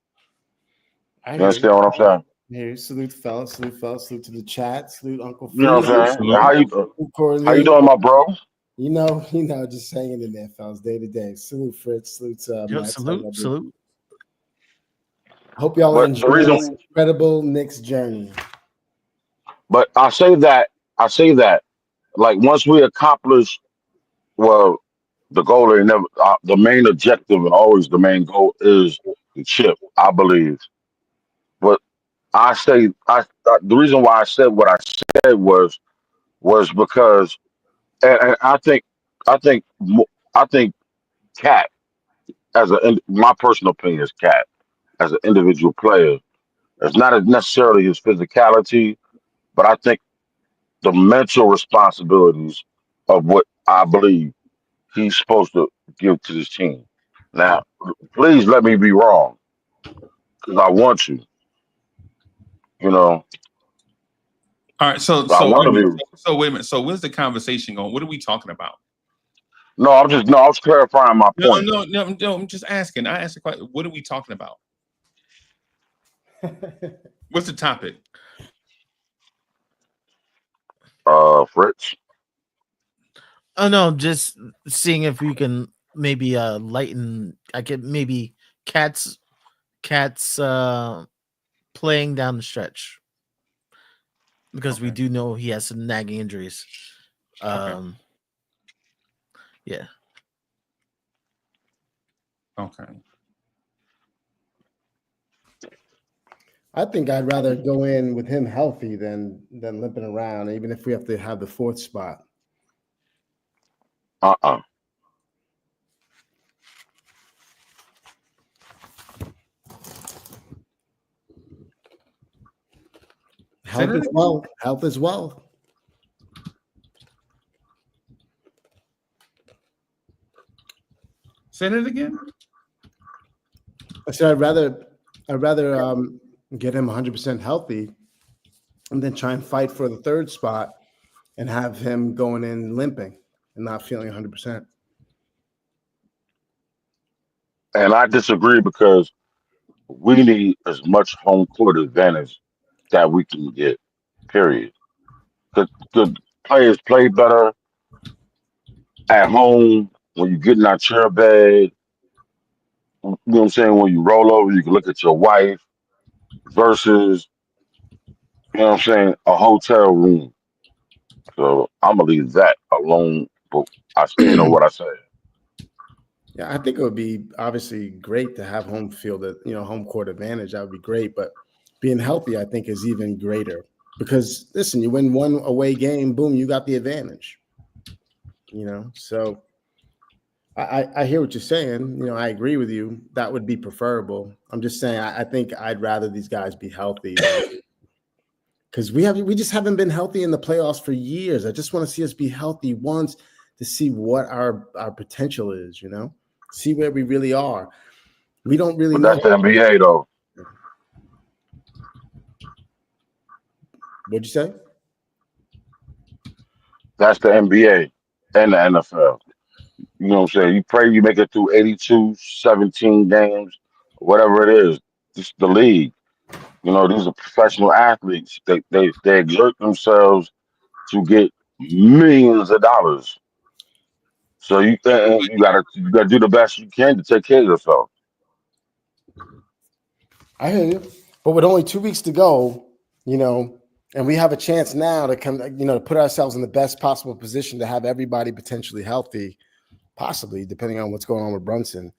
I You understand what I'm saying? Here, salute fellas, salute to the chat, salute Uncle Phil. You know what I'm saying? Salute. How you doing, my bro? You know, just hanging in there, fellas, day to day. Salute Fritz, salute Matt. Salute. Hope y'all are enjoying this incredible Knicks journey. But I say that, like once we accomplish, well, the goal ain't never, the main objective and always the main goal is the chip, I believe. But the reason why I said what I said was because, and I think Cat, my personal opinion is Cat as an individual player. It's not necessarily his physicality, but I think the mental responsibilities of what I believe he's supposed to give to this team. Now, please let me be wrong, because I want to. All right. So wait a minute. So where's the conversation going? What are we talking about? I was clarifying my point. No. I'm just asking. I asked the question. What are we talking about? What's the topic? Fritz. Oh no, just seeing if we can maybe lighten. I could maybe Cat's playing down the stretch because we do know he has some nagging injuries. Yeah. Okay. I think I'd rather go in with him healthy than limping around, even if we have to have the fourth spot. Health is wealth. Health is wealth. Say that again. I said I'd rather get him 100% healthy, and then try and fight for the third spot, and have him going in limping and not feeling 100%. And I disagree because we need as much home court advantage that we can get. Period. The players play better at home when you get in that chair bed. You know what I'm saying? When you roll over, you can look at your wife versus, you know what I'm saying, a hotel room. So I'm gonna leave that alone. But I stand on what I said. Yeah, I think it would be obviously great to have home field, home court advantage. That would be great, but being healthy, I think, is even greater because listen, you win one away game, boom, you got the advantage. So I hear what you're saying. I agree with you. That would be preferable. I'm just saying I think I'd rather these guys be healthy because we just haven't been healthy in the playoffs for years. I just want to see us be healthy once to see what our potential is. See where we really are. We don't really But know. that's the NBA though. What'd you say? That's the NBA and the NFL. You know what I'm saying? You pray you make it through 82, 17 games, whatever it is. This is the league. These are professional athletes. They exert themselves to get millions of dollars. So you gotta do the best you can to take care of yourself. I hear you. But with only 2 weeks to go, and we have a chance now to come, to put ourselves in the best possible position to have everybody potentially healthy, possibly depending on what's going on with Brunson.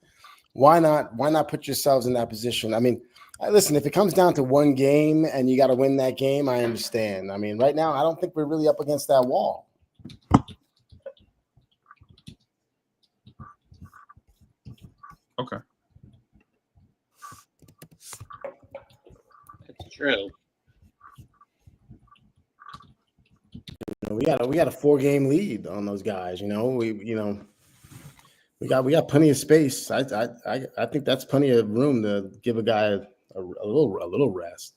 Why not put yourselves in that position? I mean, listen, if it comes down to one game and you got to win that game, I understand. I mean, right now, I don't think we're really up against that wall. Okay. That's true. We got a 4-game lead on those guys. We got plenty of space. I think that's plenty of room to give a guy a little rest.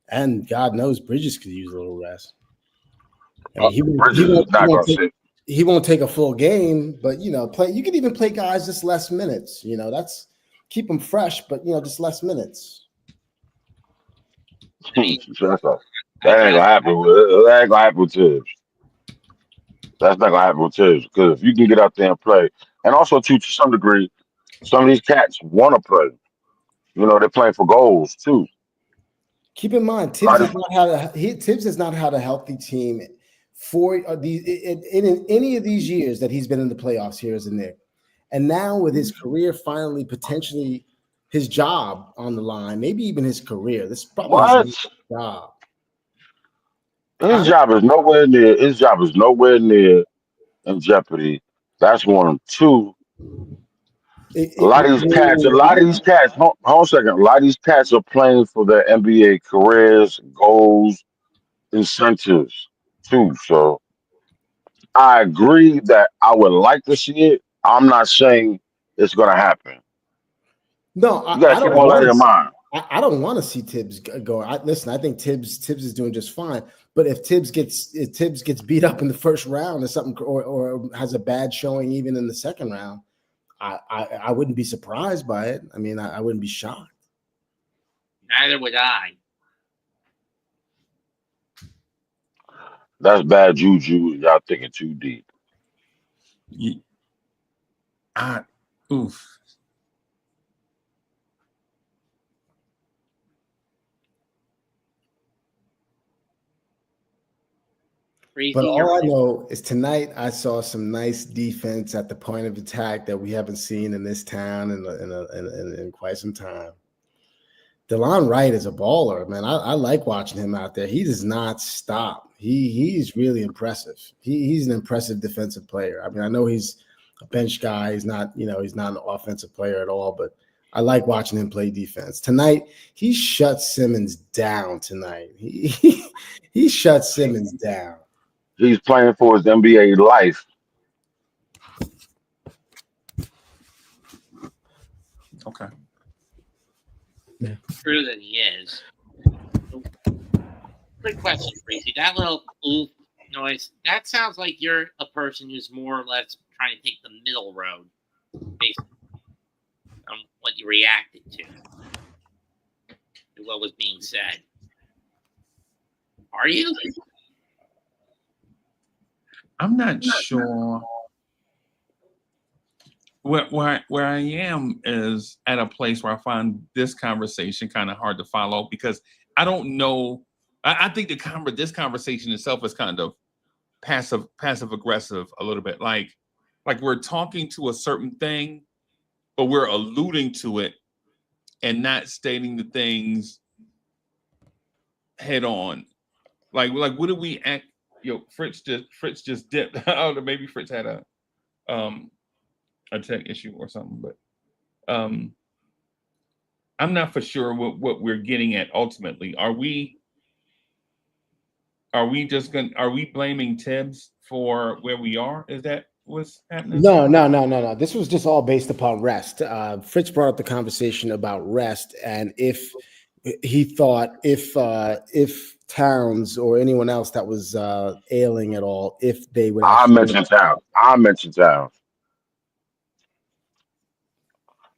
And God knows Bridges could use a little rest. I mean, he won't take a full game, but you could even play guys just less minutes. That's keep them fresh, but just less minutes. That ain't gonna happen. That ain't gonna happen with Tibbs. That's not gonna happen with Tibbs because if you can get out there and play, and also too, to some degree, some of these cats want to play. They're playing for goals too. Keep in mind, Tibbs has not had a healthy team for in any of these years that he's been in the playoffs here as a Knick. And now with his career finally potentially his job on the line, maybe even his career. This is probably his job. His job is nowhere near in jeopardy. That's one. Two. A lot of these cats. Hold on a second. A lot of these cats are playing for their NBA careers, goals, incentives too. So I agree that I would like to see it. I'm not saying it's going to happen. No, you got to keep all that in mind. I don't want to see Tibbs go. Listen, I think Tibbs is doing just fine. But if Tibbs gets beat up in the first round or something, or has a bad showing even in the second round, I wouldn't be surprised by it. I mean, I wouldn't be shocked. Neither would I. That's bad juju. Y'all thinking too deep. Oof. But all I know is tonight I saw some nice defense at the point of attack that we haven't seen in this town in quite some time. DeLon Wright is a baller, man. I like watching him out there. He does not stop. He's really impressive. He's an impressive defensive player. I mean, I know he's a bench guy. He's not, he's not an offensive player at all, but I like watching him play defense. Tonight, he shut Simmons down tonight. He shut Simmons down. He's playing for his NBA life. Okay. True that he is. Quick question, Tracy. That little oof noise, that sounds like you're a person who's more or less trying to take the middle road based on what you reacted to what was being said. Are you? I'm not sure. Where I am is at a place where I find this conversation kind of hard to follow because I don't know. I think this conversation itself is kind of passive aggressive a little bit. Like we're talking to a certain thing, but we're alluding to it and not stating the things head on. Like what do we act? Fritz just dipped. I don't know, maybe Fritz had a tech issue or something, but I'm not for sure what we're getting at ultimately. Are we blaming Tibbs for where we are? Is that what's happening? No. This was just all based upon rest. Fritz brought up the conversation about rest, and if he thought if Towns or anyone else that was ailing at all, if they would. I mentioned Towns.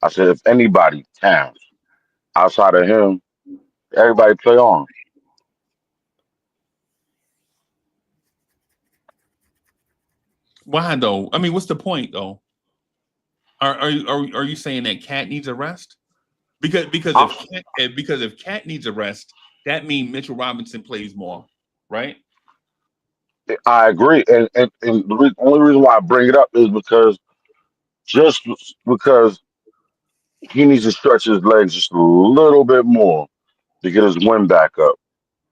I said if anybody, Towns. Outside of him, everybody play on. Why though? I mean, what's the point though? Are you saying that Cat needs a rest? Because if Cat needs a rest, that means Mitchell Robinson plays more, right? I agree, and the only reason why I bring it up is because he needs to stretch his legs just a little bit more to get his wind back up.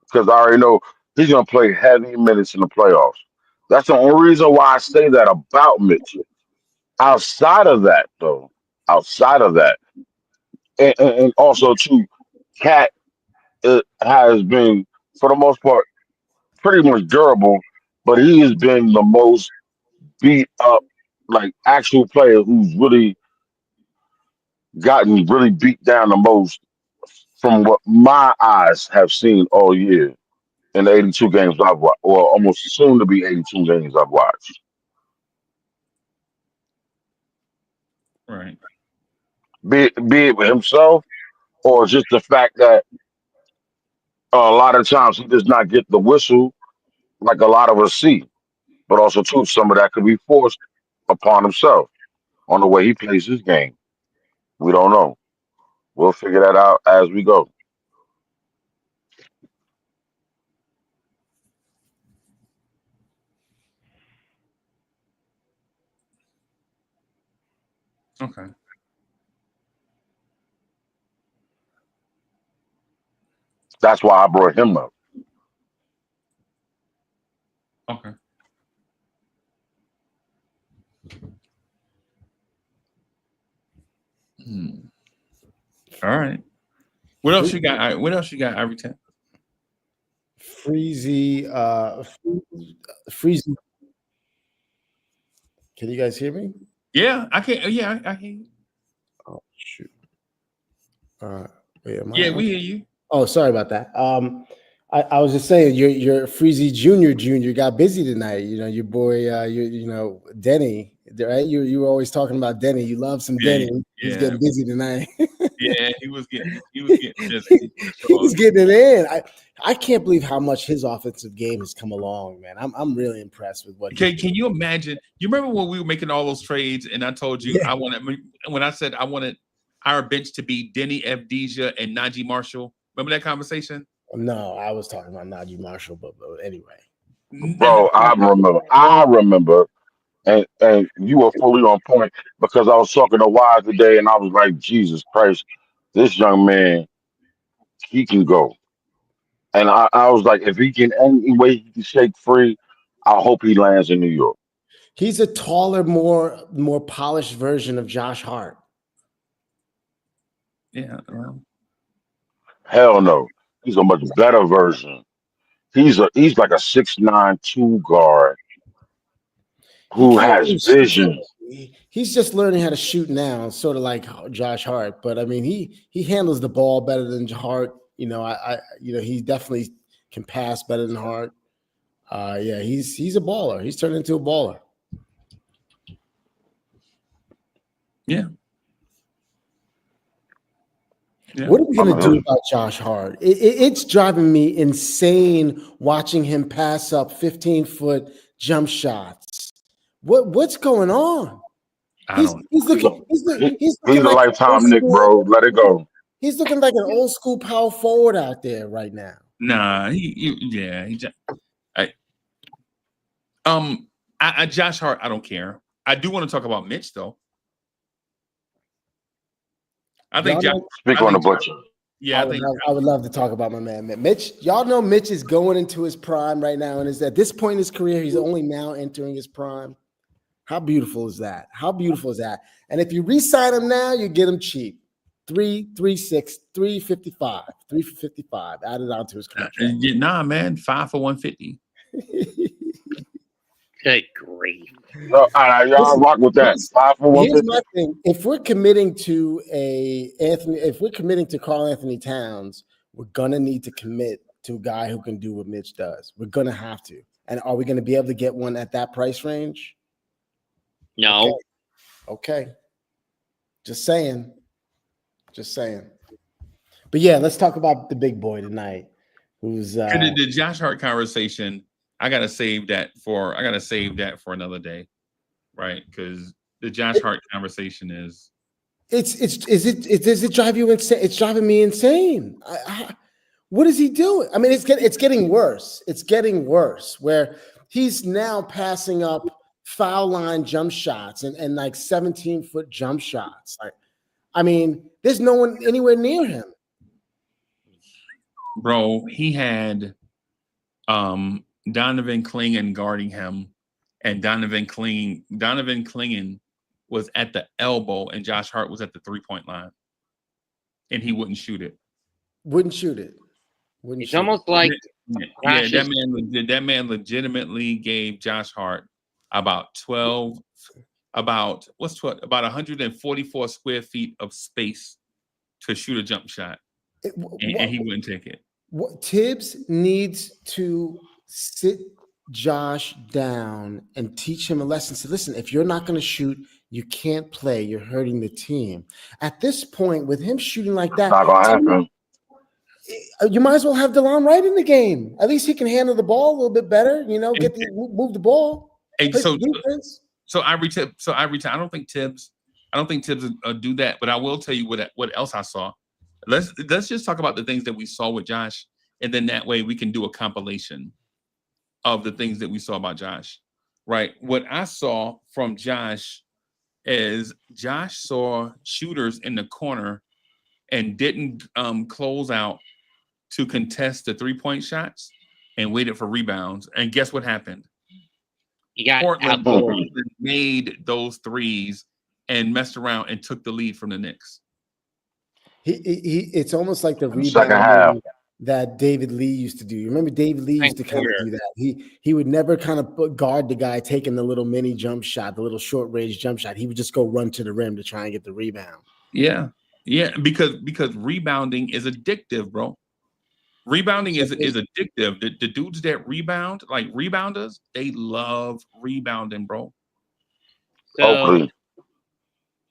Because I already know he's going to play heavy minutes in the playoffs. That's the only reason why I say that about Mitchell. Outside of that, and also too, Cat has been for the most part pretty much durable, but he has been the most beat up, like actual player who's really gotten really beat down the most from what my eyes have seen all year in the 82 games I've watched, or almost soon to be 82 games I've watched. Right. Be it with himself or just the fact that a lot of times he does not get the whistle like a lot of us see, but also too some of that could be forced upon himself on the way he plays his game. We don't know. We'll figure that out as we go. Okay. That's why I brought him up. Okay. All right. What else you got? What else you got, Ivory Town? Freezy. Can you guys hear me? Yeah, I can. Yeah, I hear you. Oh shoot. Wait, Yeah, we hear you. Oh, sorry about that. I was just saying, your Freezy Junior got busy tonight. You know, your boy, Denny, right? You were always talking about Denny. You love some Denny. He's getting busy tonight. Yeah, he was getting busy. He's getting it in. I can't believe how much his offensive game has come along, man. I'm really impressed with what. Can you imagine? You remember when we were making all those trades, and I told you when I said I wanted our bench to be Denny Avdija and Najee Marshall. Remember that conversation? No, I was talking about Najee Marshall, but anyway. Bro, I remember, and you were fully on point because I was talking to Wise today, and I was like, Jesus Christ, this young man, he can go. And I was like, if he can any way he can shake free, I hope he lands in New York. He's a taller, more polished version of Josh Hart. Yeah. Hell no. He's a much better version. He's like a 6'9" 2 guard He who can't has really shoot. vision. He's just learning how to shoot now, sort of like Josh Hart. But I mean, he handles the ball better than Hart. You know, he definitely can pass better than Hart. Yeah, he's a baller. He's turned into a baller. Yeah. Yeah. What are we going to do about Josh Hart? It's driving me insane watching him pass up 15-foot jump shots. What's going on? He's looking a like lifetime Nick, bro. Let it go. He's looking like an old school power forward out there right now. Nah, Josh Hart, I don't care. I do want to talk about Mitch though. I think speak on the butcher. Yeah, I would love to talk about my man Mitch. Y'all know Mitch is going into his prime right now, and is at this point in his career, he's only now entering his prime. How beautiful is that? How beautiful is that? And if you re-sign him now, you get him cheap. 3.36, 3.55, 3 for 55 added onto his contract. Nah, man, 5 for 150. Good grief. Y'all rock with that. 5 for 150. Here's my thing. If we're committing to Karl-Anthony Towns, we're gonna need to commit to a guy who can do what Mitch does. We're gonna have to. And are we gonna be able to get one at that price range? No. Okay. Just saying. But yeah, let's talk about the big boy tonight. Who's the Josh Hart conversation? I gotta save that for another day, right? Because the Josh Hart conversation is does it drive you insane? It's driving me insane. What is he doing? I mean, it's getting worse. It's getting worse where he's now passing up foul line jump shots and like 17-foot jump shots. Like, I mean, there's no one anywhere near him. Bro, he had Donovan Clingan guarding him, and Donovan Clingan was at the elbow, and Josh Hart was at the 3-point line, and he wouldn't shoot it. It's almost like that man legitimately gave Josh Hart about 144 square feet of space to shoot a jump shot, and he wouldn't take it. Tibbs needs to sit Josh down and teach him a lesson. Say, listen, if you're not going to shoot, you can't play. You're hurting the team. At this point, with him shooting like that, not gonna happen. You might as well have DeLon Wright in the game. At least he can handle the ball a little bit better. You know, move the ball. And so I don't think Tibbs will do that. But I will tell you what else I saw. Let's just talk about the things that we saw with Josh, and then that way we can do a compilation of the things that we saw about Josh. Right. What I saw from Josh is Josh saw shooters in the corner and didn't close out to contest the 3-point shots and waited for rebounds. And guess what happened? You got Portland made those threes and messed around and took the lead from the Knicks. It's almost like the rebound that David Lee used to do. You remember David Lee used to kind of do that. He would never kind of guard the guy taking the little mini jump shot, the little short range jump shot. He would just go run to the rim to try and get the rebound. Yeah, because rebounding is addictive, bro. Rebounding is addictive. The dudes that rebound, like rebounders, they love rebounding, bro. So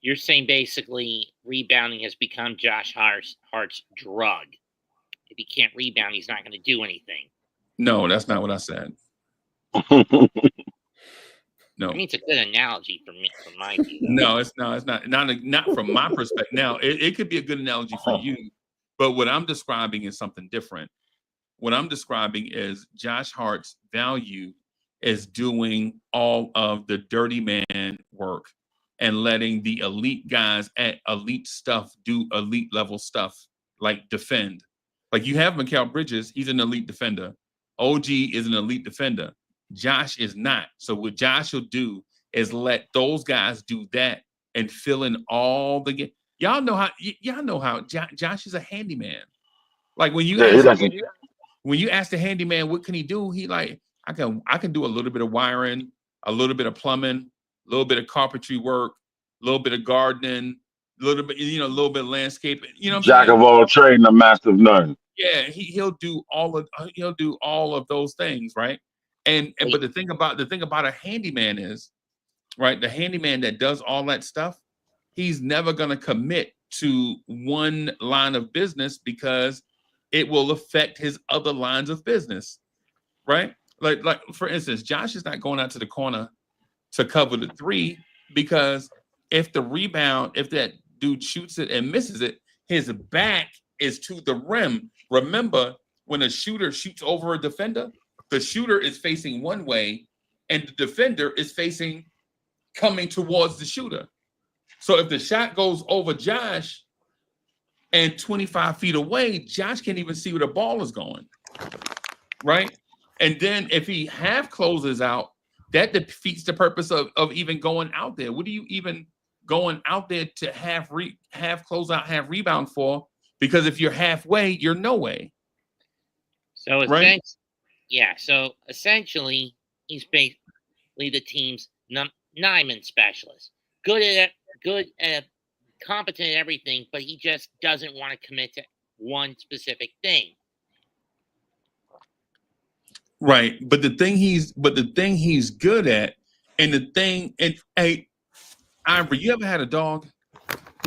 you're saying basically rebounding has become Josh Hart's drug. If he can't rebound, he's not going to do anything. No, that's not what I said. No, I mean, it's a good analogy from my view. No, it's not from my perspective. Now, it could be a good analogy for you, but what I'm describing is something different. What I'm describing is Josh Hart's value is doing all of the dirty man work and letting the elite guys at elite stuff do elite level stuff, like defend. Like you have Mikal Bridges, he's an elite defender. OG is an elite defender. Josh is not. So what Josh will do is let those guys do that and fill in all the Y'all know how Josh is a handyman. Like when you ask the handyman what can he do, he like I can do a little bit of wiring, a little bit of plumbing, a little bit of carpentry work, a little bit of gardening, a little bit of landscaping. You know what I'm Jack saying? of all trades and a master of none. Yeah, he'll do all of those things, right? But the thing about a handyman is, right, the handyman that does all that stuff, he's never going to commit to one line of business because it will affect his other lines of business, right? Like for instance, Josh is not going out to the corner to cover the three because if that dude shoots it and misses it, his back is to the rim. Remember, when a shooter shoots over a defender, the shooter is facing one way and the defender is coming towards the shooter. So if the shot goes over Josh and 25 feet away, Josh can't even see where the ball is going, right? And then if he half closes out, that defeats the purpose of even going out there. What are you even going out there to half close out, half rebound for? Because if you're halfway, you're no way. So right? So essentially, he's basically the team's Nyman specialist. Good at competent at everything, but he just doesn't want to commit to one specific thing. Right. But the thing he's good at, hey, Ivory, you ever had a dog?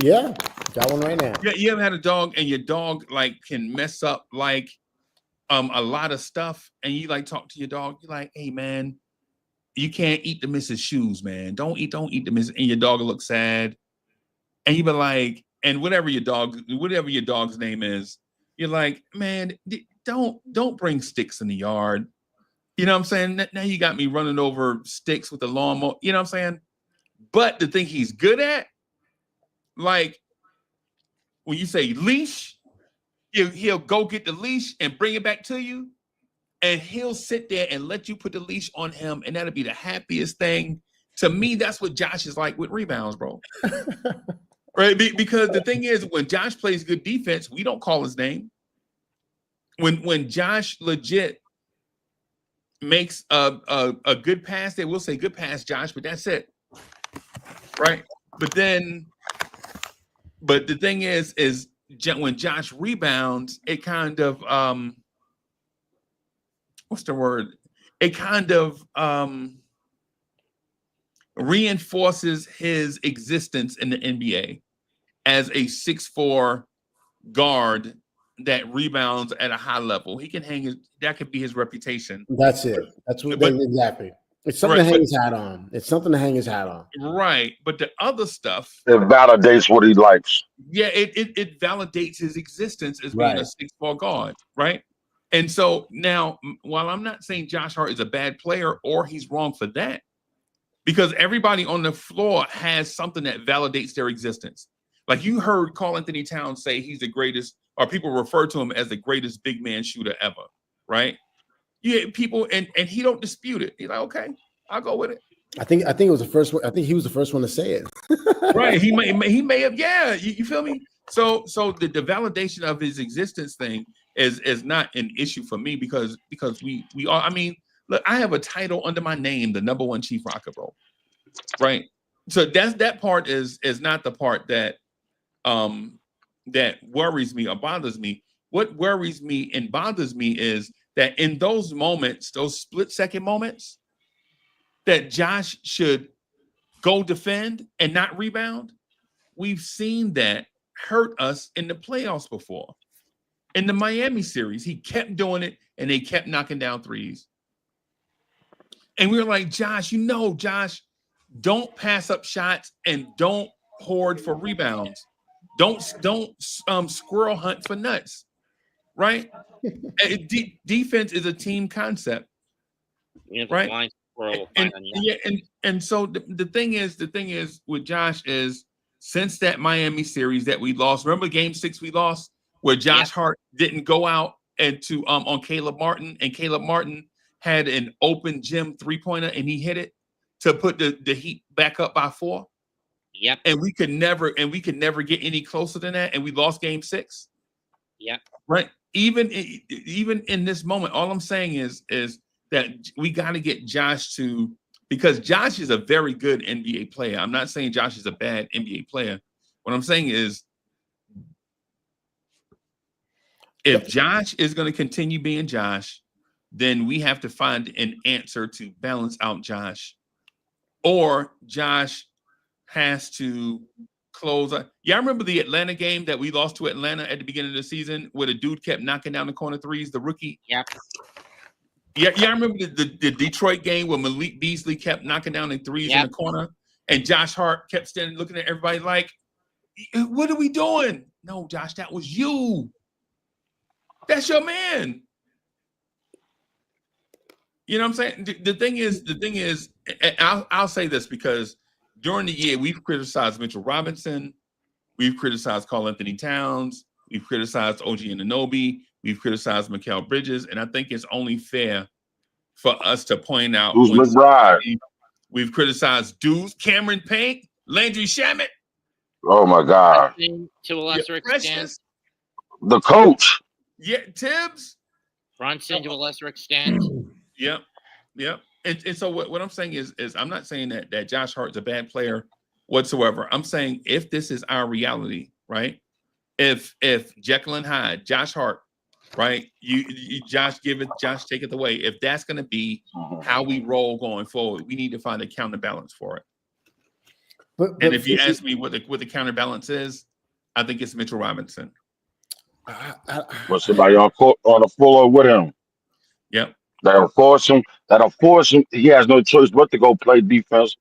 Yeah, got one right now. Yeah, you ever had a dog and your dog like can mess up like a lot of stuff, and you like talk to your dog, you're like, hey man, you can't eat the missus shoes, man. Don't eat the missus, and your dog will look sad. And you be like, and whatever your dog's name is, you're like, man, don't bring sticks in the yard. You know what I'm saying? Now you got me running over sticks with the lawnmower. You know what I'm saying? But the thing he's good at, like when you say leash, he'll go get the leash and bring it back to you. And he'll sit there and let you put the leash on him. And that'll be the happiest thing. To me, that's what Josh is like with rebounds, bro. Right? Because the thing is, when Josh plays good defense, we don't call his name. When Josh legit makes a good pass, they will say good pass, Josh, but that's it. Right? But the thing is when Josh rebounds, it kind of what's the word? It kind of reinforces his existence in the NBA as a 6'4" guard that rebounds at a high level. He can that could be his reputation. That's it. That's what exactly. It's something to hang his hat on. It's something to hang his hat on. Right. But the other stuff, it validates what he likes. Yeah, it validates his existence as being a 6'4" guard, right? And so now, while I'm not saying Josh Hart is a bad player or he's wrong for that, because everybody on the floor has something that validates their existence. Like you heard Karl-Anthony Towns say he's the greatest, or people refer to him as the greatest big man shooter ever, right? Yeah, people, and he don't dispute it. He's like, okay, I'll go with it. I think it was the first one. I think he was the first one to say it. Right. He may have, yeah. You feel me? So the validation of his existence thing is not an issue for me because we are. I mean, look, I have a title under my name, the #1 Chief Rocker, bro. Right. So that part is not the part that that worries me or bothers me. What worries me and bothers me is that in those moments, those split-second moments, that Josh should go defend and not rebound. We've seen that hurt us in the playoffs before. In the Miami series, he kept doing it and they kept knocking down threes. And we were like, Josh, don't pass up shots and don't hoard for rebounds. Don't squirrel hunt for nuts, right? Defense is a team concept, right? And so the thing is with Josh is since that Miami series that we lost, remember Game 6 we lost where Josh Hart didn't go out and to on Caleb Martin, and Caleb Martin had an open gym 3-pointer and he hit it to put the Heat back up by 4. Yep. And we could never get any closer than that. And we lost game 6. Yep. Right. Even in this moment, all I'm saying is that we got to get Josh to, because Josh is a very good NBA player. I'm not saying Josh is a bad NBA player. What I'm saying is, if Josh is going to continue being Josh, then we have to find an answer to balance out Josh, or Josh has to close. Yeah, I remember the Atlanta game that we lost to Atlanta at the beginning of the season, where the dude kept knocking down the corner threes, the rookie. Yep. Yeah, I remember the Detroit game where Malik Beasley kept knocking down the threes in the corner, and Josh Hart kept standing looking at everybody like, what are we doing? No, Josh, that was you. That's your man. You know what I'm saying? The thing is, I'll say this, because during the year we've criticized Mitchell Robinson, we've criticized Karl-Anthony Towns, we've criticized OG Anunoby, we've criticized Mikal Bridges, and I think it's only fair for us to point out we've criticized Deuce, Cameron Payne, Landry Shamet. Oh my God! To a lesser extent, the coach. Yeah, Tibbs. Brunson to a lesser extent. Yep. And so what I'm saying is I'm not saying that Josh Hart's a bad player whatsoever. I'm saying, if this is our reality, right? If Jekyll and Hyde, Josh Hart, right? You Josh give it, Josh take it away. If that's going to be how we roll going forward, we need to find a counterbalance for it. But if you ask me what the counterbalance is, I think it's Mitchell Robinson. Somebody on the floor with him. Yep. That'll force him. He has no choice but to go play defense,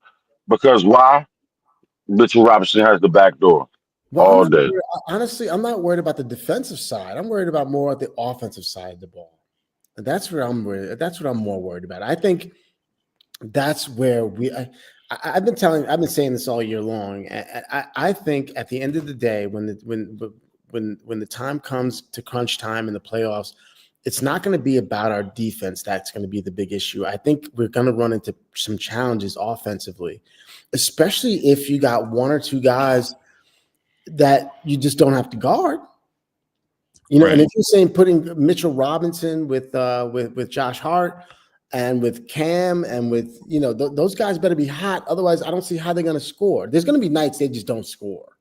because why? Mitchell Robinson has the back door all day. Honestly, I'm not worried about the defensive side. I'm worried about more the offensive side of the ball. And that's where I'm worried. That's what I'm more worried about. I think that's where I've been saying this all year long. I think at the end of the day, when the time comes to crunch time in the playoffs, it's not going to be about our defense. That's going to be the big issue. I think we're going to run into some challenges offensively, especially if you got one or two guys that you just don't have to guard. You know, right. And if you're saying putting Mitchell Robinson with Josh Hart and with Cam and with, those guys better be hot. Otherwise, I don't see how they're going to score. There's going to be nights they just don't score.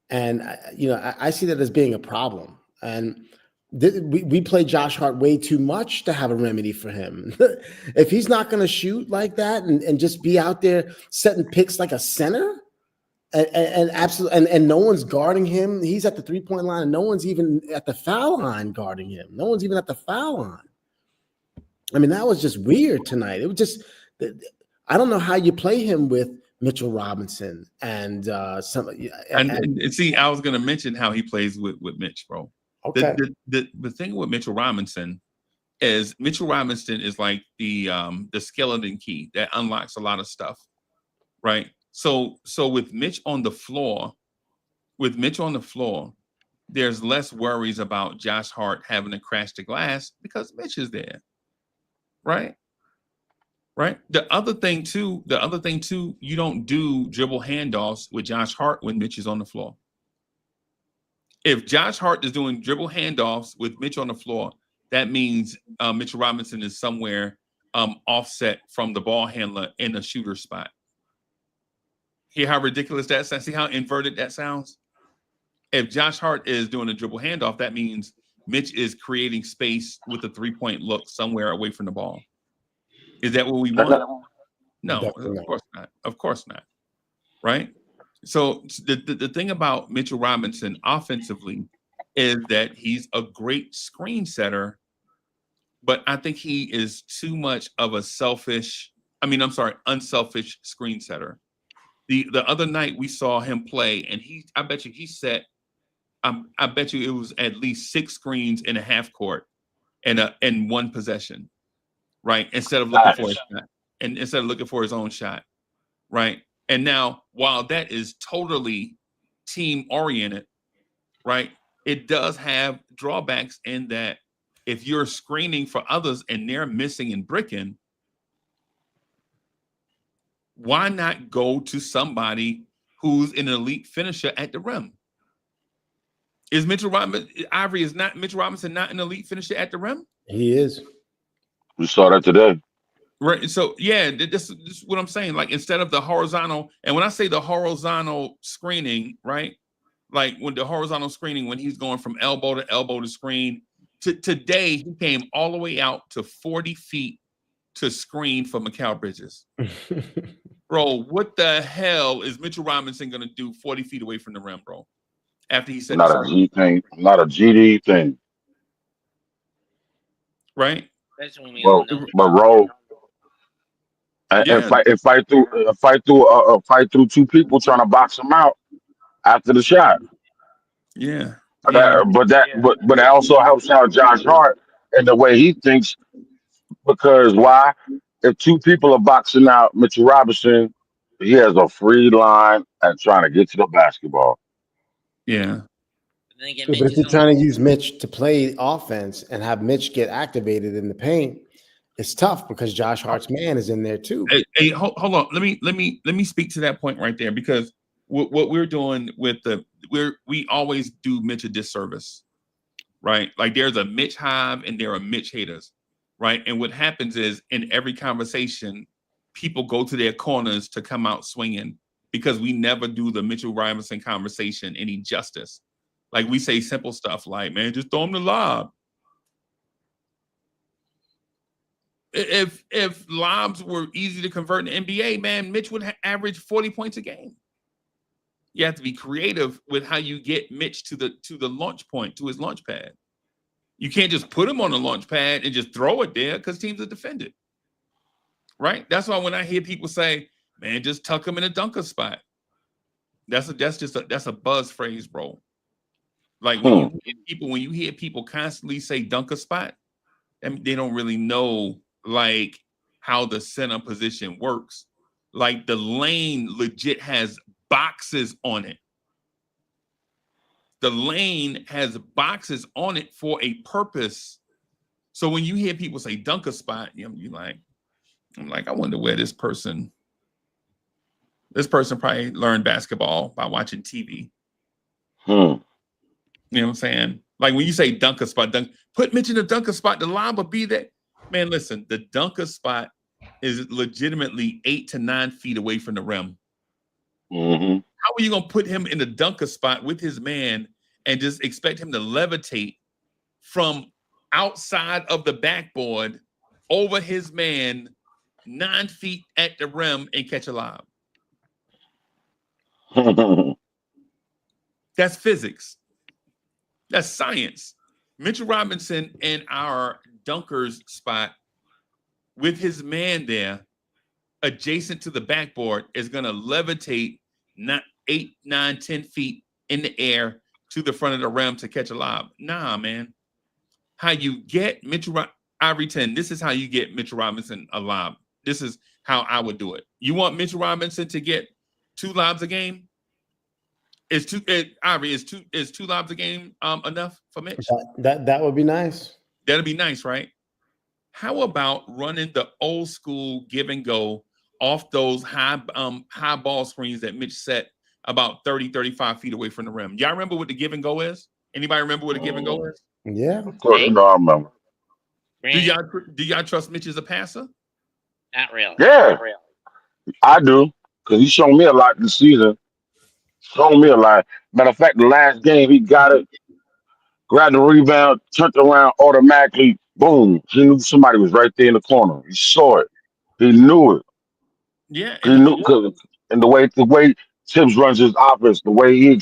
And, I see that as being a problem. And we play Josh Hart way too much to have a remedy for him. If he's not going to shoot like that and just be out there setting picks like a center and absolutely, and no one's guarding him. He's at the 3-point line and no one's even at the foul line guarding him. No one's even at the foul line. I mean, that was just weird tonight. It was just, I don't know how you play him with Mitchell Robinson and see, I was going to mention how he plays with Mitch, bro. Okay. The thing with Mitchell Robinson is like the skeleton key that unlocks a lot of stuff, right? So with Mitch on the floor, there's less worries about Josh Hart having to crash the glass because Mitch is there, right? Right. The other thing too, you don't do dribble handoffs with Josh Hart when Mitch is on the floor. If Josh Hart is doing dribble handoffs with Mitch on the floor, that means Mitchell Robinson is somewhere offset from the ball handler in a shooter spot. Hear how ridiculous that sounds? See how inverted that sounds? If Josh Hart is doing a dribble handoff, that means Mitch is creating space with a 3-point look somewhere away from the ball. Is that what we want? No, of course not. Of course not. Right? So the thing about Mitchell Robinson offensively is that he's a great screen setter, but I think he is too much of a unselfish screen setter. The other night we saw him play, and I bet you it was at least 6 screens in a half court in one possession, right? Instead of looking for his shot, and instead of looking for his own shot, right? And now, while that is totally team oriented, right, it does have drawbacks in that if you're screening for others and they're missing and bricking, Why not go to somebody who's an elite finisher at the rim? Is Mitchell Robinson not an elite finisher at the rim? He is. We saw that today. Right. So yeah, this is what I'm saying. Like instead of the horizontal, and when I say the horizontal screening, right? Like when the horizontal screening, when he's going from elbow to screen, today he came all the way out to 40 feet to screen for Mikal Bridges. Bro, what the hell is Mitchell Robinson gonna do 40 feet away from the rim, bro? After he said Not a G thing, not a GD thing. Right? Especially when we Well, don't know. but roll and fight through two people trying to box him out after the shot. Yeah. But that also helps out Josh Hart and the way he thinks, because why? If two people are boxing out Mitchell Robinson, he has a free line and trying to get to the basketball. Yeah. Then again, But Mitch if you're is trying only- to use Mitch to play offense and have Mitch get activated in the paint, it's tough because Josh Hart's man is in there too. Hey, hold on. Let me speak to that point right there, because what we're doing with we always do Mitch a disservice, right? Like there's a Mitch hive and there are Mitch haters, right? And what happens is in every conversation, people go to their corners to come out swinging because we never do the Mitchell Robinson conversation any justice. Like we say simple stuff like, man, just throw him the lob. If lobs were easy to convert in the NBA, man, Mitch would average 40 points a game. You have to be creative with how you get Mitch to the launch point, to his launch pad. You can't just put him on the launch pad and just throw it there because teams are defended. Right? That's why when I hear people say, man, just tuck him in a dunker spot. That's a buzz phrase, bro. Like when you hear people constantly say dunker spot, I mean, they don't really know like how the center position works. Like the lane legit has boxes on it. The lane has boxes on it for a purpose. So when you hear people say dunker spot, I'm like, I wonder where this person probably learned basketball by watching TV. You know what I'm saying? Like when you say dunker spot, put Mitch in the dunker spot, the lob will be there. Man, listen, the dunker spot is legitimately 8 to 9 feet away from the rim. Mm-hmm. How are you going to put him in the dunker spot with his man and just expect him to levitate from outside of the backboard over his man 9 feet at the rim and catch a lob? That's physics. That's science. Mitchell Robinson in our dunkers spot with his man there adjacent to the backboard is going to levitate 8, 9, 10 feet in the air to the front of the rim to catch a lob. Nah, man. How you get Ivory 10, this is how you get Mitchell Robinson a lob. This is how I would do it. You want Mitchell Robinson to get 2 lobs a game? Is two lobs a game enough for Mitch? That would be nice. That'd be nice, right? How about running the old school give and go off those high ball screens that Mitch set about 30, 35 feet away from the rim? Y'all remember what the give and go is? Anybody remember what a give and go is? Yeah. Of course, I remember. Do y'all trust Mitch as a passer? Not really. Yeah. Not really. I do, because he showed me a lot this season. Showed me a lot. Matter of fact, the last game he got it, grabbed the rebound, turned around automatically, boom. He knew somebody was right there in the corner. He saw it. He knew it. Yeah. He knew, and the way Tibbs runs his offense, the way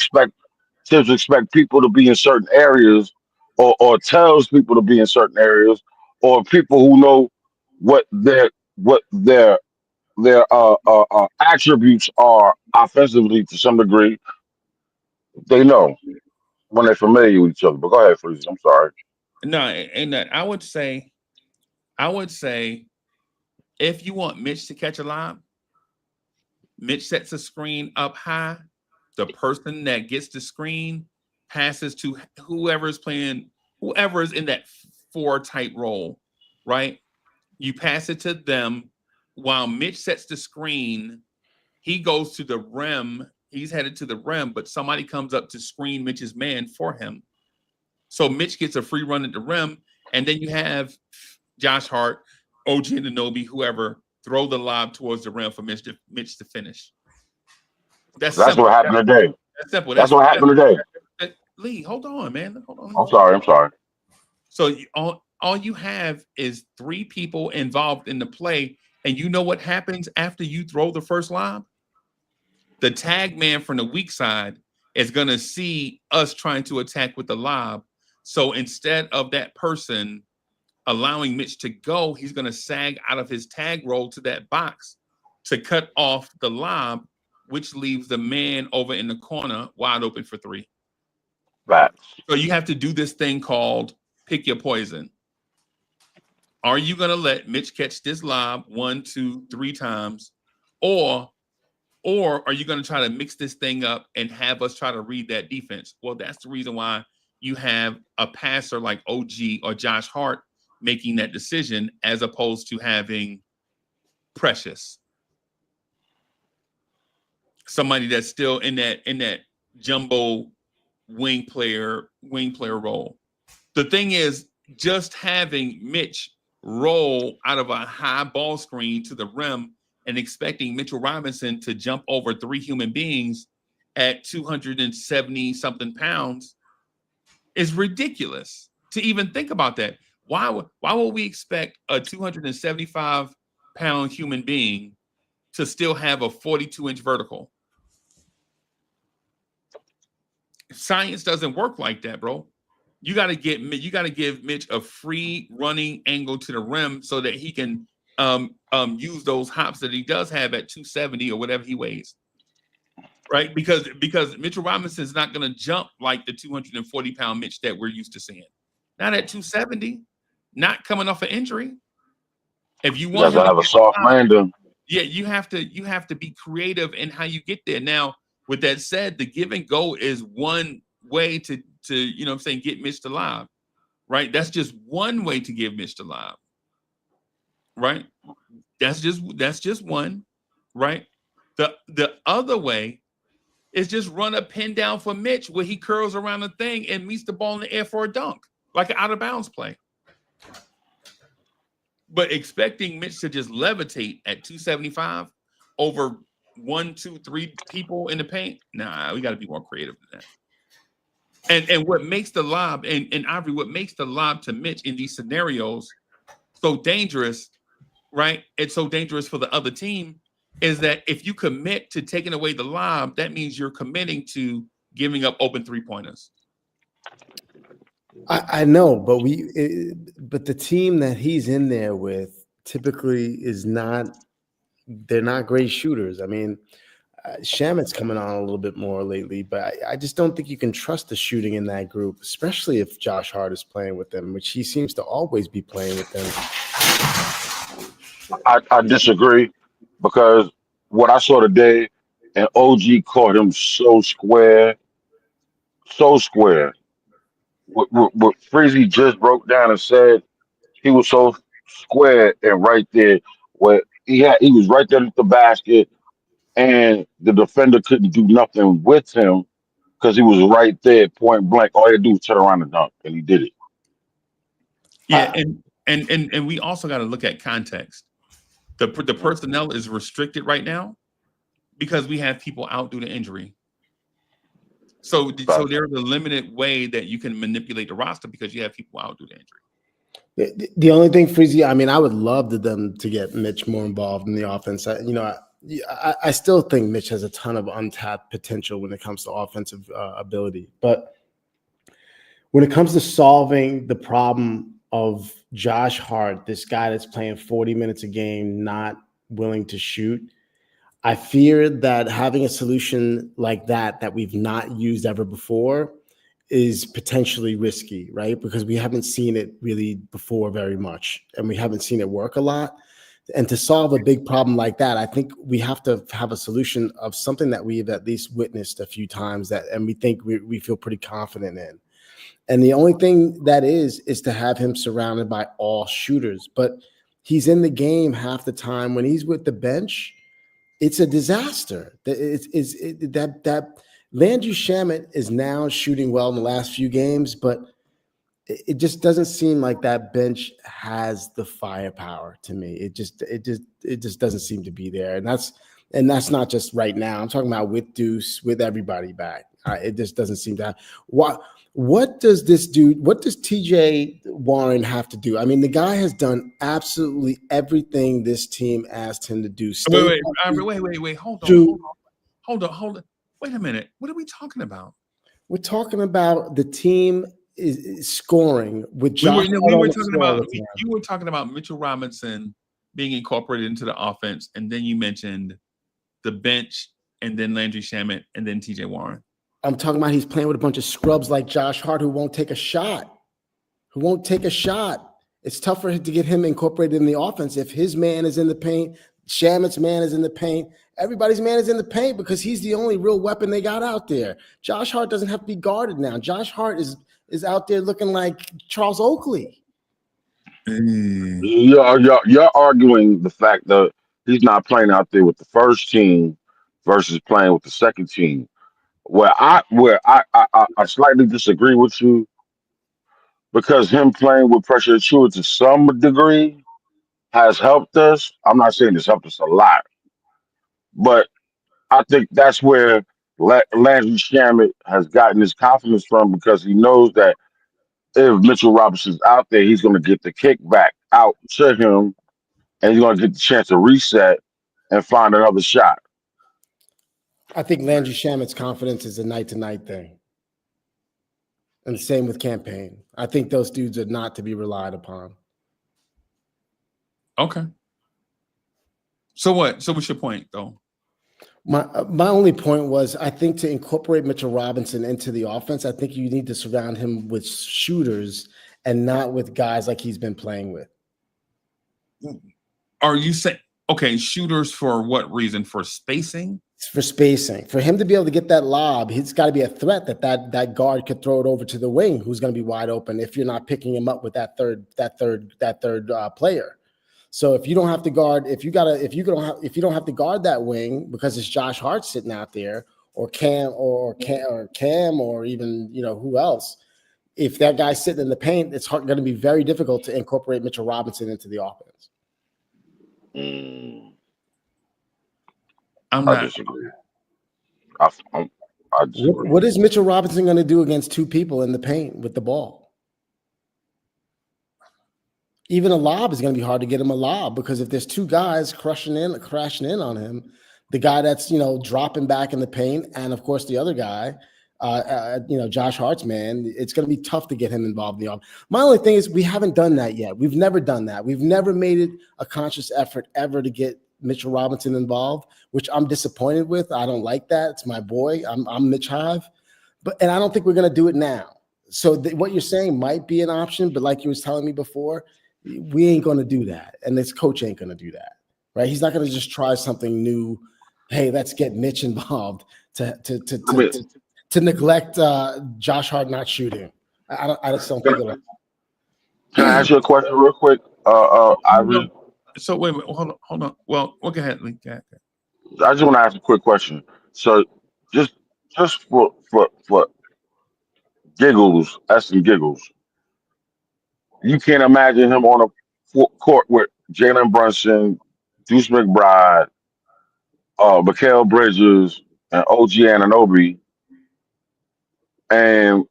Tibbs expect people to be in certain areas, or tells people to be in certain areas, or people who know what their attributes are offensively to some degree. They know when they're familiar with each other. But go ahead, Freeze. I'm sorry. No, ain't that. I would say, if you want Mitch to catch a lob, Mitch sets a screen up high. The person that gets the screen passes to whoever is in that 4 type role, right? You pass it to them. while Mitch sets the screen, he goes to the rim. He's headed to the rim, but somebody comes up to screen Mitch's man for him. So Mitch gets a free run at the rim, and then you have Josh Hart, OG Anunoby, whoever, throw the lob towards the rim for Mitch to finish. That's what happened today. That's simple. That's what happened today. Lee, hold on, man. Hold on. I'm sorry. So all you have is 3 people involved in the play, and you know what happens after you throw the first lob? The tag man from the weak side is going to see us trying to attack with the lob. So instead of that person allowing Mitch to go, he's going to sag out of his tag roll to that box to cut off the lob, which leaves the man over in the corner wide open for 3. Right. So you have to do this thing called pick your poison. Are you going to let Mitch catch this lob 1, 2, 3 times, or are you going to try to mix this thing up and have us try to read that defense? Well, that's the reason why you have a passer like OG or Josh Hart making that decision, as opposed to having Precious, somebody that's still in that jumbo wing player role. The thing is, just having Mitch roll out of a high ball screen to the rim and expecting Mitchell Robinson to jump over 3 human beings at 270 something pounds is ridiculous to even think about that. Why would we expect a 275 pound human being to still have a 42-inch vertical? Science doesn't work like that, bro. You got to give Mitch a free running angle to the rim so that he can use those hops that he does have at 270 or whatever he weighs, right? Because Mitchell Robinson is not going to jump like the 240-pound Mitch that we're used to seeing. Not at 270, not coming off an injury. If you want to have a soft landing, yeah, you have to be creative in how you get there. Now, with that said, the give and go is one way to you know what I'm saying, get Mitch to lob, right? That's just one way to give Mitch to lob. Right? That's just one, right? The other way is just run a pin down for Mitch where he curls around the thing and meets the ball in the air for a dunk, like an out of bounds play. But expecting Mitch to just levitate at 275 over 1, 2, 3 people in the paint, nah, we got to be more creative than that. And what makes the lob, and Ivory, what makes the lob to Mitch in these scenarios so dangerous, right? It's so dangerous for the other team, is that if you commit to taking away the lob, that means you're committing to giving up open 3-pointers. I know, but but the team that he's in there with typically they're not great shooters. I mean, Shamit's coming on a little bit more lately, but I just don't think you can trust the shooting in that group, especially if Josh Hart is playing with them, which he seems to always be playing with them. I disagree, because what I saw today, and OG caught him so square. What Freezy just broke down and said, he was so square and right there, where he was right there at the basket, and the defender couldn't do nothing with him because he was right there, point blank. All he had to do was turn around and dunk, and he did it. Yeah, and we also got to look at context. The personnel is restricted right now because we have people out due to injury. So there's a limited way that you can manipulate the roster because you have people out due to injury. The only thing, Freezy, I mean, I would love them to get Mitch more involved in the offense. I still think Mitch has a ton of untapped potential when it comes to offensive ability. But when it comes to solving the problem of Josh Hart, this guy that's playing 40 minutes a game, not willing to shoot, I fear that having a solution like that we've not used ever before is potentially risky, right? Because we haven't seen it really before very much, and we haven't seen it work a lot. And to solve a big problem like that, I think we have to have a solution of something that we've at least witnessed a few times and we think we feel pretty confident in. And the only thing that is to have him surrounded by all shooters. But he's in the game half the time. When he's with the bench, it's a disaster. That Landry Shamet is now shooting well in the last few games, but it just doesn't seem like that bench has the firepower to me. It just doesn't seem to be there, and that's not just right now. I'm talking about with Deuce, with everybody back. It just doesn't seem to have. What does this do? What does TJ Warren have to do? I mean, the guy has done absolutely everything this team asked him to do. Wait. Hold on. Wait a minute. What are we talking about? We're talking about the team is scoring with Josh. You were talking about Mitchell Robinson being incorporated into the offense, and then you mentioned the bench, and then Landry Shamet, and then TJ Warren. I'm talking about he's playing with a bunch of scrubs like Josh Hart who won't take a shot. It's tougher to get him incorporated in the offense if his man is in the paint, Shamet's man is in the paint, everybody's man is in the paint because he's the only real weapon they got out there. Josh Hart doesn't have to be guarded now. Josh Hart is out there looking like Charles Oakley. You're arguing the fact that he's not playing out there with the first team versus playing with the second team. Where I slightly disagree with you because him playing with pressure shooting to some degree has helped us. I'm not saying it's helped us a lot, but I think that's where Landry Shamet has gotten his confidence from because he knows that if Mitchell Robinson's out there, he's going to get the kickback out to him, and he's going to get the chance to reset and find another shot. I think Landry Shamet's confidence is a night-to-night thing. And the same with Campaign. I think those dudes are not to be relied upon. Okay. So what? So what's your point, though? My only point was I think to incorporate Mitchell Robinson into the offense, I think you need to surround him with shooters and not with guys like he's been playing with. Are you saying, okay, shooters for what reason? For spacing? For spacing. For him to be able to get that lob, he's got to be a threat that guard could throw it over to the wing who's going to be wide open if you're not picking him up with that third player. So if you don't have to guard, if you don't have to guard that wing because it's Josh Hart sitting out there, or Cam, or even who else, if that guy's sitting in the paint, it's going to be very difficult to incorporate Mitchell Robinson into the offense. I disagree. I disagree. What is Mitchell Robinson going to do against two people in the paint with the ball? Even a lob is going to be hard to get him a lob because if there's two guys crashing in on him, the guy that's dropping back in the paint, and of course the other guy, Josh Hart's man, it's going to be tough to get him involved in the offense. My only thing is we haven't done that yet. We've never done that. We've never made it a conscious effort ever to get Mitchell Robinson involved, which I'm disappointed with. I don't like that. It's my boy. I'm Mitch Hive, and I don't think we're going to do it now. So what you're saying might be an option, but like you was telling me before, we ain't going to do that, and this coach ain't going to do that, right? He's not going to just try something new. Hey, let's get Mitch involved to neglect Josh Hart not shooting. I just don't think of it. Can I ask you a question real quick? So wait a minute, hold on. Well, go ahead, Lee. Go ahead. I just want to ask a quick question. So just for giggles, asking giggles, you can't imagine him on a court with Jalen Brunson, Deuce McBride, Mikal Bridges, and OG Anunoby, and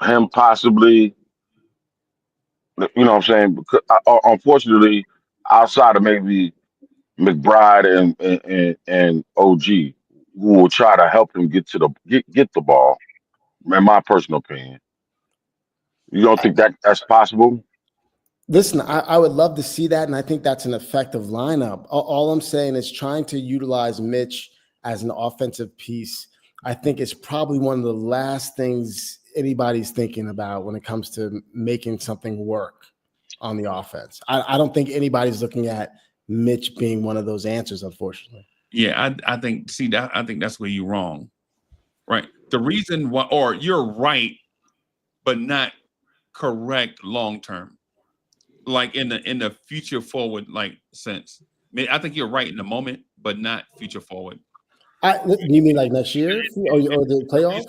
him possibly, you know what I'm saying? Because, unfortunately, outside of maybe McBride and OG, who will try to help him get the ball, in my personal opinion. You don't think that's possible? Listen, I would love to see that, and I think that's an effective lineup. All I'm saying is trying to utilize Mitch as an offensive piece, I think is probably one of the last things anybody's thinking about when it comes to making something work on the offense. I don't think anybody's looking at Mitch being one of those answers, unfortunately. Yeah, I think that's where you're wrong, right? The reason why, or you're right, but not correct long term. like in the future forward like sense. I mean, I think you're right in the moment, but not future forward. You mean like next year or the playoffs?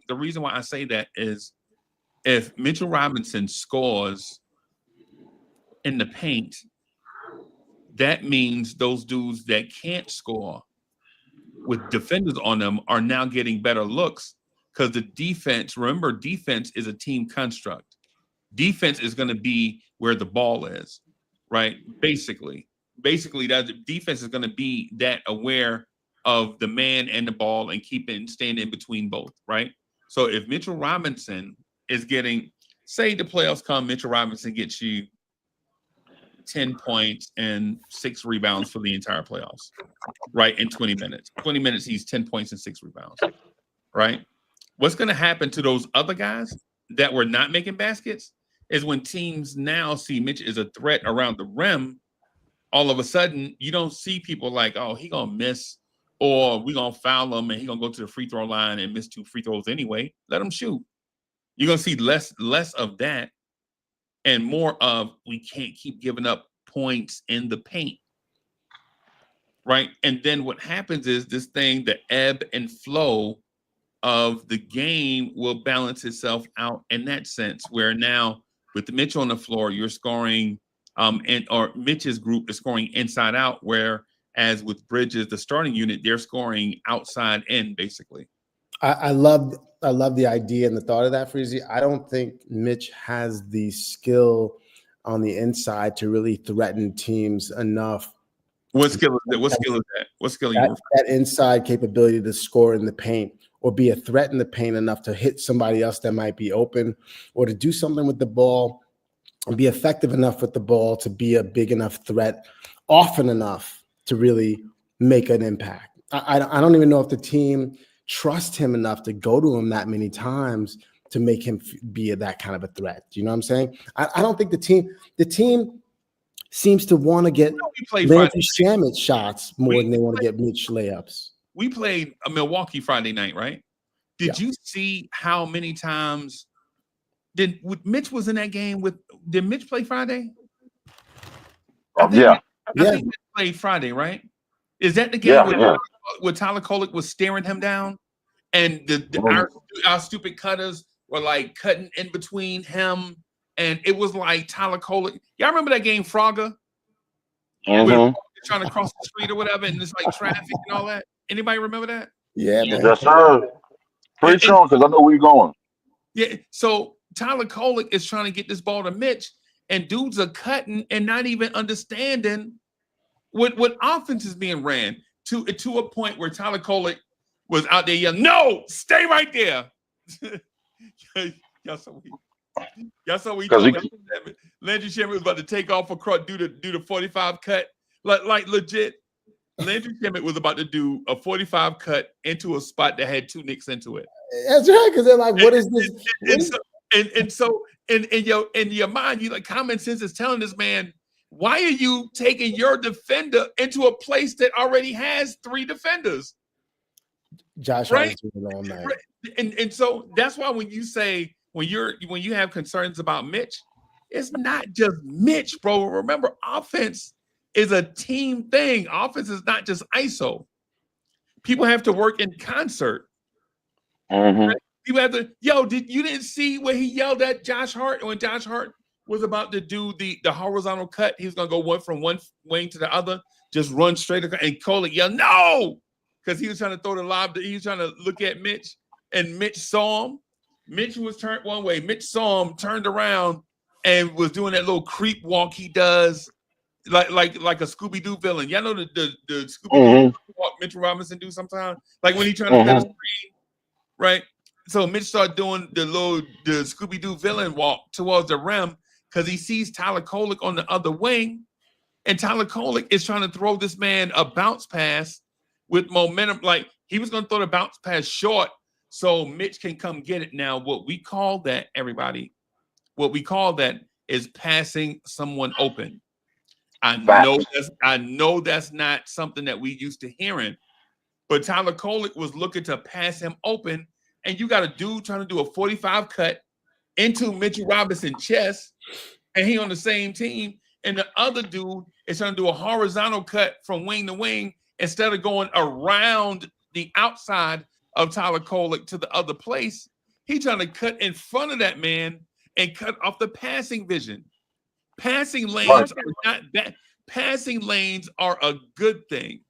The reason why I say that is if Mitchell Robinson scores in the paint, that means those dudes that can't score with defenders on them are now getting better looks because the defense, remember, defense is a team construct. Defense is going to be where the ball is, right? Basically, that defense is going to be that aware of the man and the ball and staying in between both, right? So if Mitchell Robinson is getting, say the playoffs come, Mitchell Robinson gets you 10 points and 6 rebounds for the entire playoffs, right? In 20 minutes. 20 minutes, he's 10 points and 6 rebounds, right? What's going to happen to those other guys that were not making baskets is when teams now see Mitch as a threat around the rim, all of a sudden you don't see people like, oh, he going to miss or we going to foul him and he going to go to the free throw line and miss 2 free throws anyway. Let him shoot. You're going to see less of that and more of we can't keep giving up points in the paint, right? And then what happens is this thing, the ebb and flow of the game will balance itself out in that sense, where now with Mitch on the floor, you're scoring, or Mitch's group is scoring inside out, whereas with Bridges, the starting unit, they're scoring outside in, basically. I love the idea and the thought of that, Freezy. I don't think Mitch has the skill on the inside to really threaten teams enough. What skill is that? What skill is that? What skill are you? That inside capability to score in the paint or be a threat in the paint enough to hit somebody else that might be open or to do something with the ball and be effective enough with the ball to be a big enough threat often enough to really make an impact. I don't even know if the team trust him enough to go to him that many times to make him be that kind of a threat. Do you know what I'm saying? I don't think the team seems to want to get Landry Shamet shots more than they want to get Mitch layups. We played a Milwaukee Friday night, right? Did you see how many times Mitch was in that game did Mitch play Friday? I think Mitch played Friday, right? Is that the game where Tyler Kolek was staring him down and our stupid cutters were like cutting in between him and it was like Tyler Kolek. Y'all remember that game Frogger? Mm-hmm. Trying to cross the street or whatever and it's like traffic and all that. Anybody remember that? Yeah, man. Yes, sir. Preach on, because I know where you're going. Yeah, so Tyler Kolek is trying to get this ball to Mitch and dudes are cutting and not even understanding what offense is being ran to a point where Tyler Kolek was out there yelling, "No, stay right there." Y'all saw we Landry Shamet was about to take off do the 45 cut. Like legit, Landry Shamet was about to do a 45 cut into a spot that had 2 Knicks into it. That's right, because they're like, what is this? So in your mind, you like common sense is telling this man, why are you taking your defender into a place that already has 3 defenders? Josh, right? All night. And so that's why when you say when you have concerns about Mitch, it's not just Mitch, bro. Remember, offense is a team thing. Offense is not just ISO. People have to work in concert. Mm-hmm. Right? People have to. You didn't see where he yelled at Josh Hart when Josh Hart was about to do the horizontal cut? He was gonna go from one wing to the other, just run straight across, and Kolek yelled no, because he was trying to throw the lob. He was trying to look at Mitch, and Mitch saw him. Mitch was turned one way. Mitch saw him, turned around, and was doing that little creep walk he does, like a Scooby-Doo villain. Y'all know the Scooby-Doo walk Mitchell Robinson do sometimes, like when he trying to set a screen, right? So Mitch started doing the Scooby-Doo villain walk towards the rim because he sees Tyler Kolek on the other wing, and Tyler Kolek is trying to throw this man a bounce pass with momentum. Like he was going to throw the bounce pass short so Mitch can come get it. Now, what we call that, everybody, is passing someone open. I know that's not something that we used to hearing, but Tyler Kolek was looking to pass him open, and you got a dude trying to do a 45 cut into Mitchell Robinson's chest, and he on the same team, and the other dude is trying to do a horizontal cut from wing to wing instead of going around the outside of Tyler Kolek to the other place. He's trying to cut in front of that man and cut off the passing vision. Passing lanes are not bad. Passing lanes are a good thing.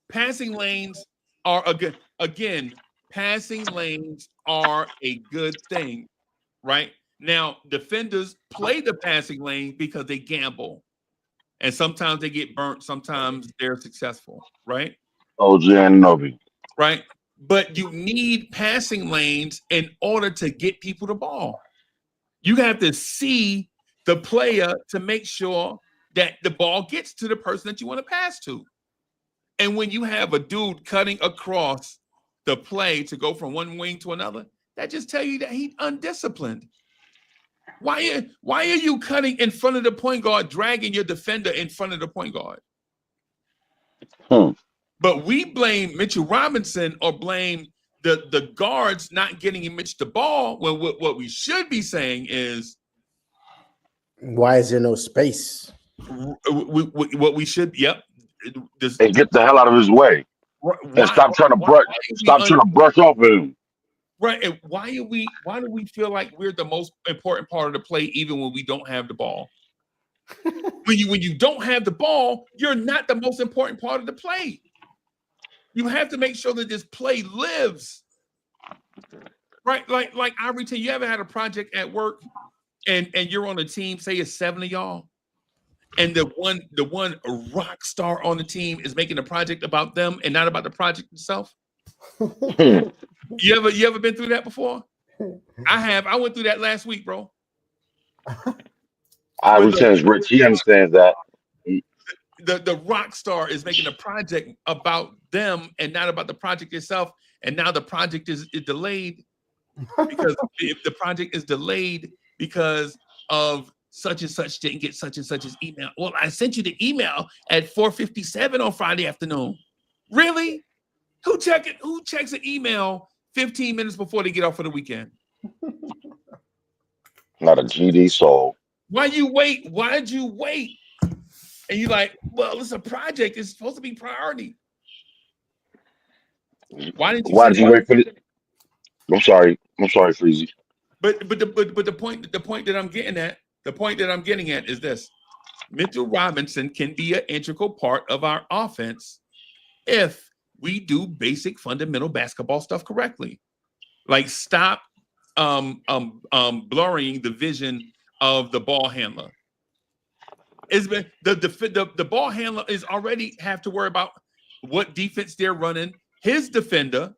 Passing lanes are a good, again, passing lanes are a good thing, right? Now, defenders play the passing lane because they gamble. And sometimes they get burnt, sometimes they're successful, right? OG Anunoby. Right? But you need passing lanes in order to get people the ball. You have to see the player to make sure that the ball gets to the person that you want to pass to. And when you have a dude cutting across the play to go from one wing to another, that just tell you that he's undisciplined. Why are you cutting in front of the point guard, dragging your defender in front of the point guard? But we blame Mitchell Robinson or blame the guards not getting Mitch the ball. Well, what we should be saying is, why is there no space? What we should, yep. And get the hell out of his way. And stop trying to brush off of him. Right. And why do we feel like we're the most important part of the play even when we don't have the ball? when you don't have the ball, you're not the most important part of the play. You have to make sure that this play lives. Right? Like I tell you ever had a project at work and you're on a team, say it's 7 of y'all, and the one rock star on the team is making a project about them and not about the project itself? You ever been through that before? I have. I went through that last week, bro. I understand Rich. He understands that. The rock star is making a project about them and not about the project itself. And now the project is delayed because if the project is delayed because of such and such didn't get such and such's email. Well, I sent you the email at 4:57 on Friday afternoon. Really? Who checks an email 15 minutes before they get off for the weekend? Not a GD soul. Why you wait? Why'd you wait? And you're like, well, it's a project. It's supposed to be priority. Why did you wait for it? I'm sorry, Freezy. But the point that I'm getting at is this: Mitchell Robinson can be an integral part of our offense if we do basic fundamental basketball stuff correctly. Like stop blurring the vision of the ball handler. It's been the ball handler is already have to worry about what defense they're running. His defender,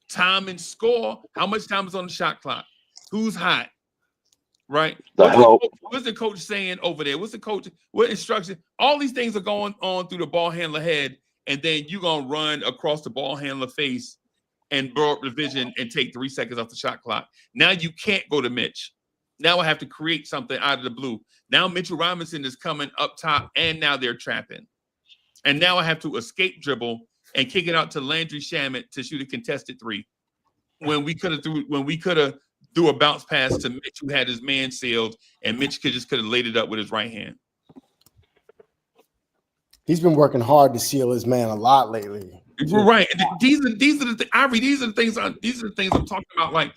time and score, how much time is on the shot clock, who's hot, right? What's the coach saying over there? What instruction? All these things are going on through the ball handler head, and then you're gonna run across the ball handler face and blow up the vision and take 3 seconds off the shot clock. Now you can't go to Mitch. Now I have to create something out of the blue. Now Mitchell Robinson is coming up top, and now they're trapping. And now I have to escape dribble and kick it out to Landry Shamet to shoot a contested 3. When we could have threw a bounce pass to Mitch, who had his man sealed, and Mitch could have laid it up with his right hand. He's been working hard to seal his man a lot lately. Right. These are the things I'm talking about.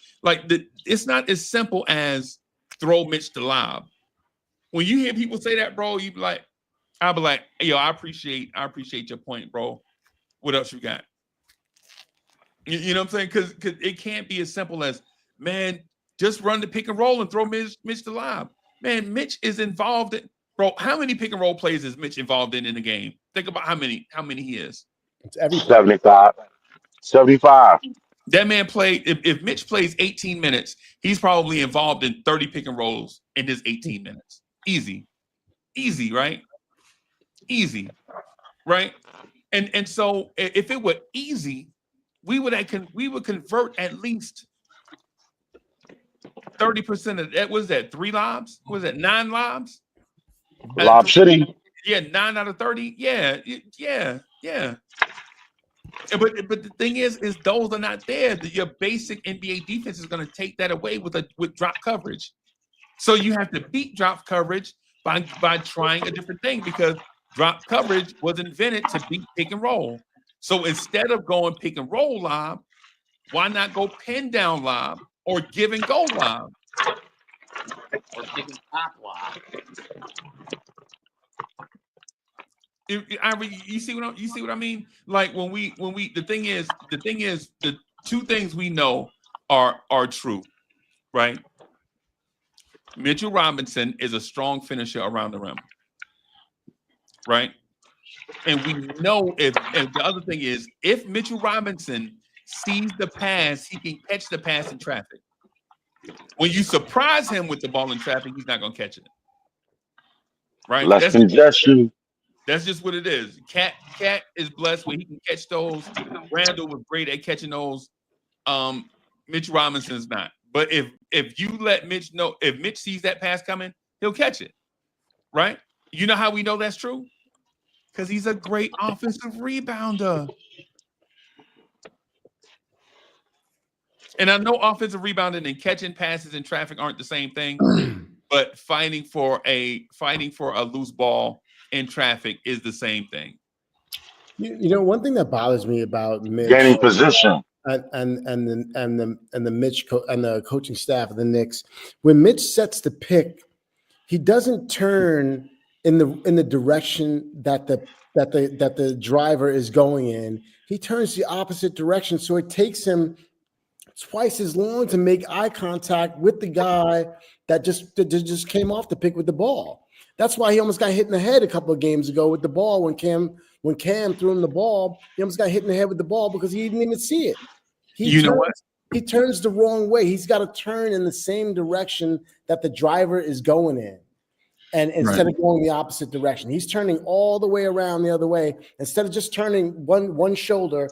It's not as simple as throw Mitch the lob. When you hear people say that, bro, I'll be like, yo, I appreciate your point, bro. What else you got? You know what I'm saying? Because it can't be as simple as, man, just run the pick and roll and throw Mitch the lob. Man, Mitch is involved in, bro. How many pick and roll plays is Mitch involved in the game? Think about how many he is. It's everything. 75. That man played. If Mitch plays 18 minutes, he's probably involved in 30 pick and rolls in his 18 minutes. Easy, right? Easy, right? And so if it were easy, we would convert at least 30% of that. Was that 3 lobs? Was that 9 lobs? Lob City. Yeah, 9 out of 30. Yeah. But the thing is those are not there. Your basic NBA defense is going to take that away with drop coverage. So you have to beat drop coverage by trying a different thing, because drop coverage was invented to beat pick and roll. So instead of going pick and roll lob, why not go pin down lob or give and go lob? Or pick and pop lob. You see what I mean? Like when we the thing is the two things we know are true, right? Mitchell Robinson is a strong finisher around the rim, right? And we know and the other thing is, if Mitchell Robinson sees the pass, he can catch the pass in traffic. When you surprise him with the ball in traffic, he's not going to catch it, right? Less congestion. That's just what it is. Cat is blessed when he can catch those. Randall was great at catching those. Mitch Robinson's not. But if you let Mitch know, if Mitch sees that pass coming, he'll catch it, right? You know how we know that's true? Because he's a great offensive rebounder. And I know offensive rebounding and catching passes in traffic aren't the same thing, but fighting for a loose ball in traffic is the same thing. You know, one thing that bothers me about Mitch Gaining position. and the Mitch and the coaching staff of the Knicks, when Mitch sets the pick, he doesn't turn in the direction that the driver is going in. He turns the opposite direction, so it takes him twice as long to make eye contact with the guy that just came off the pick with the ball. That's why he almost got hit in the head a couple of games ago with the ball when Cam threw him the ball. He almost got hit in the head with the ball because he didn't even see it. He turns the wrong way. He's got to turn in the same direction that the driver is going in. And instead of going the opposite direction, he's turning all the way around the other way. Instead of just turning one shoulder,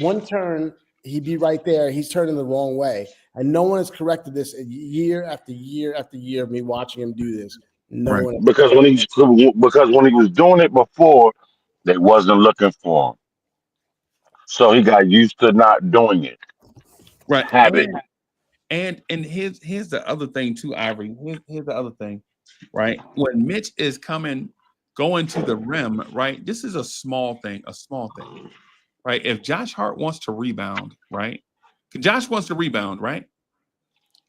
one turn, he'd be right there. He's turning the wrong way. And no one has corrected this year after year after year of me watching him do this. No one. Because when he was doing it before, they wasn't looking for him. So he got used to not doing it. Right. Habit. And here's the other thing too, Ivory. Here's the other thing, right? When Mitch is going to the rim, right? This is a small thing, right? If Josh Hart wants to rebound, right? Josh wants to rebound, right?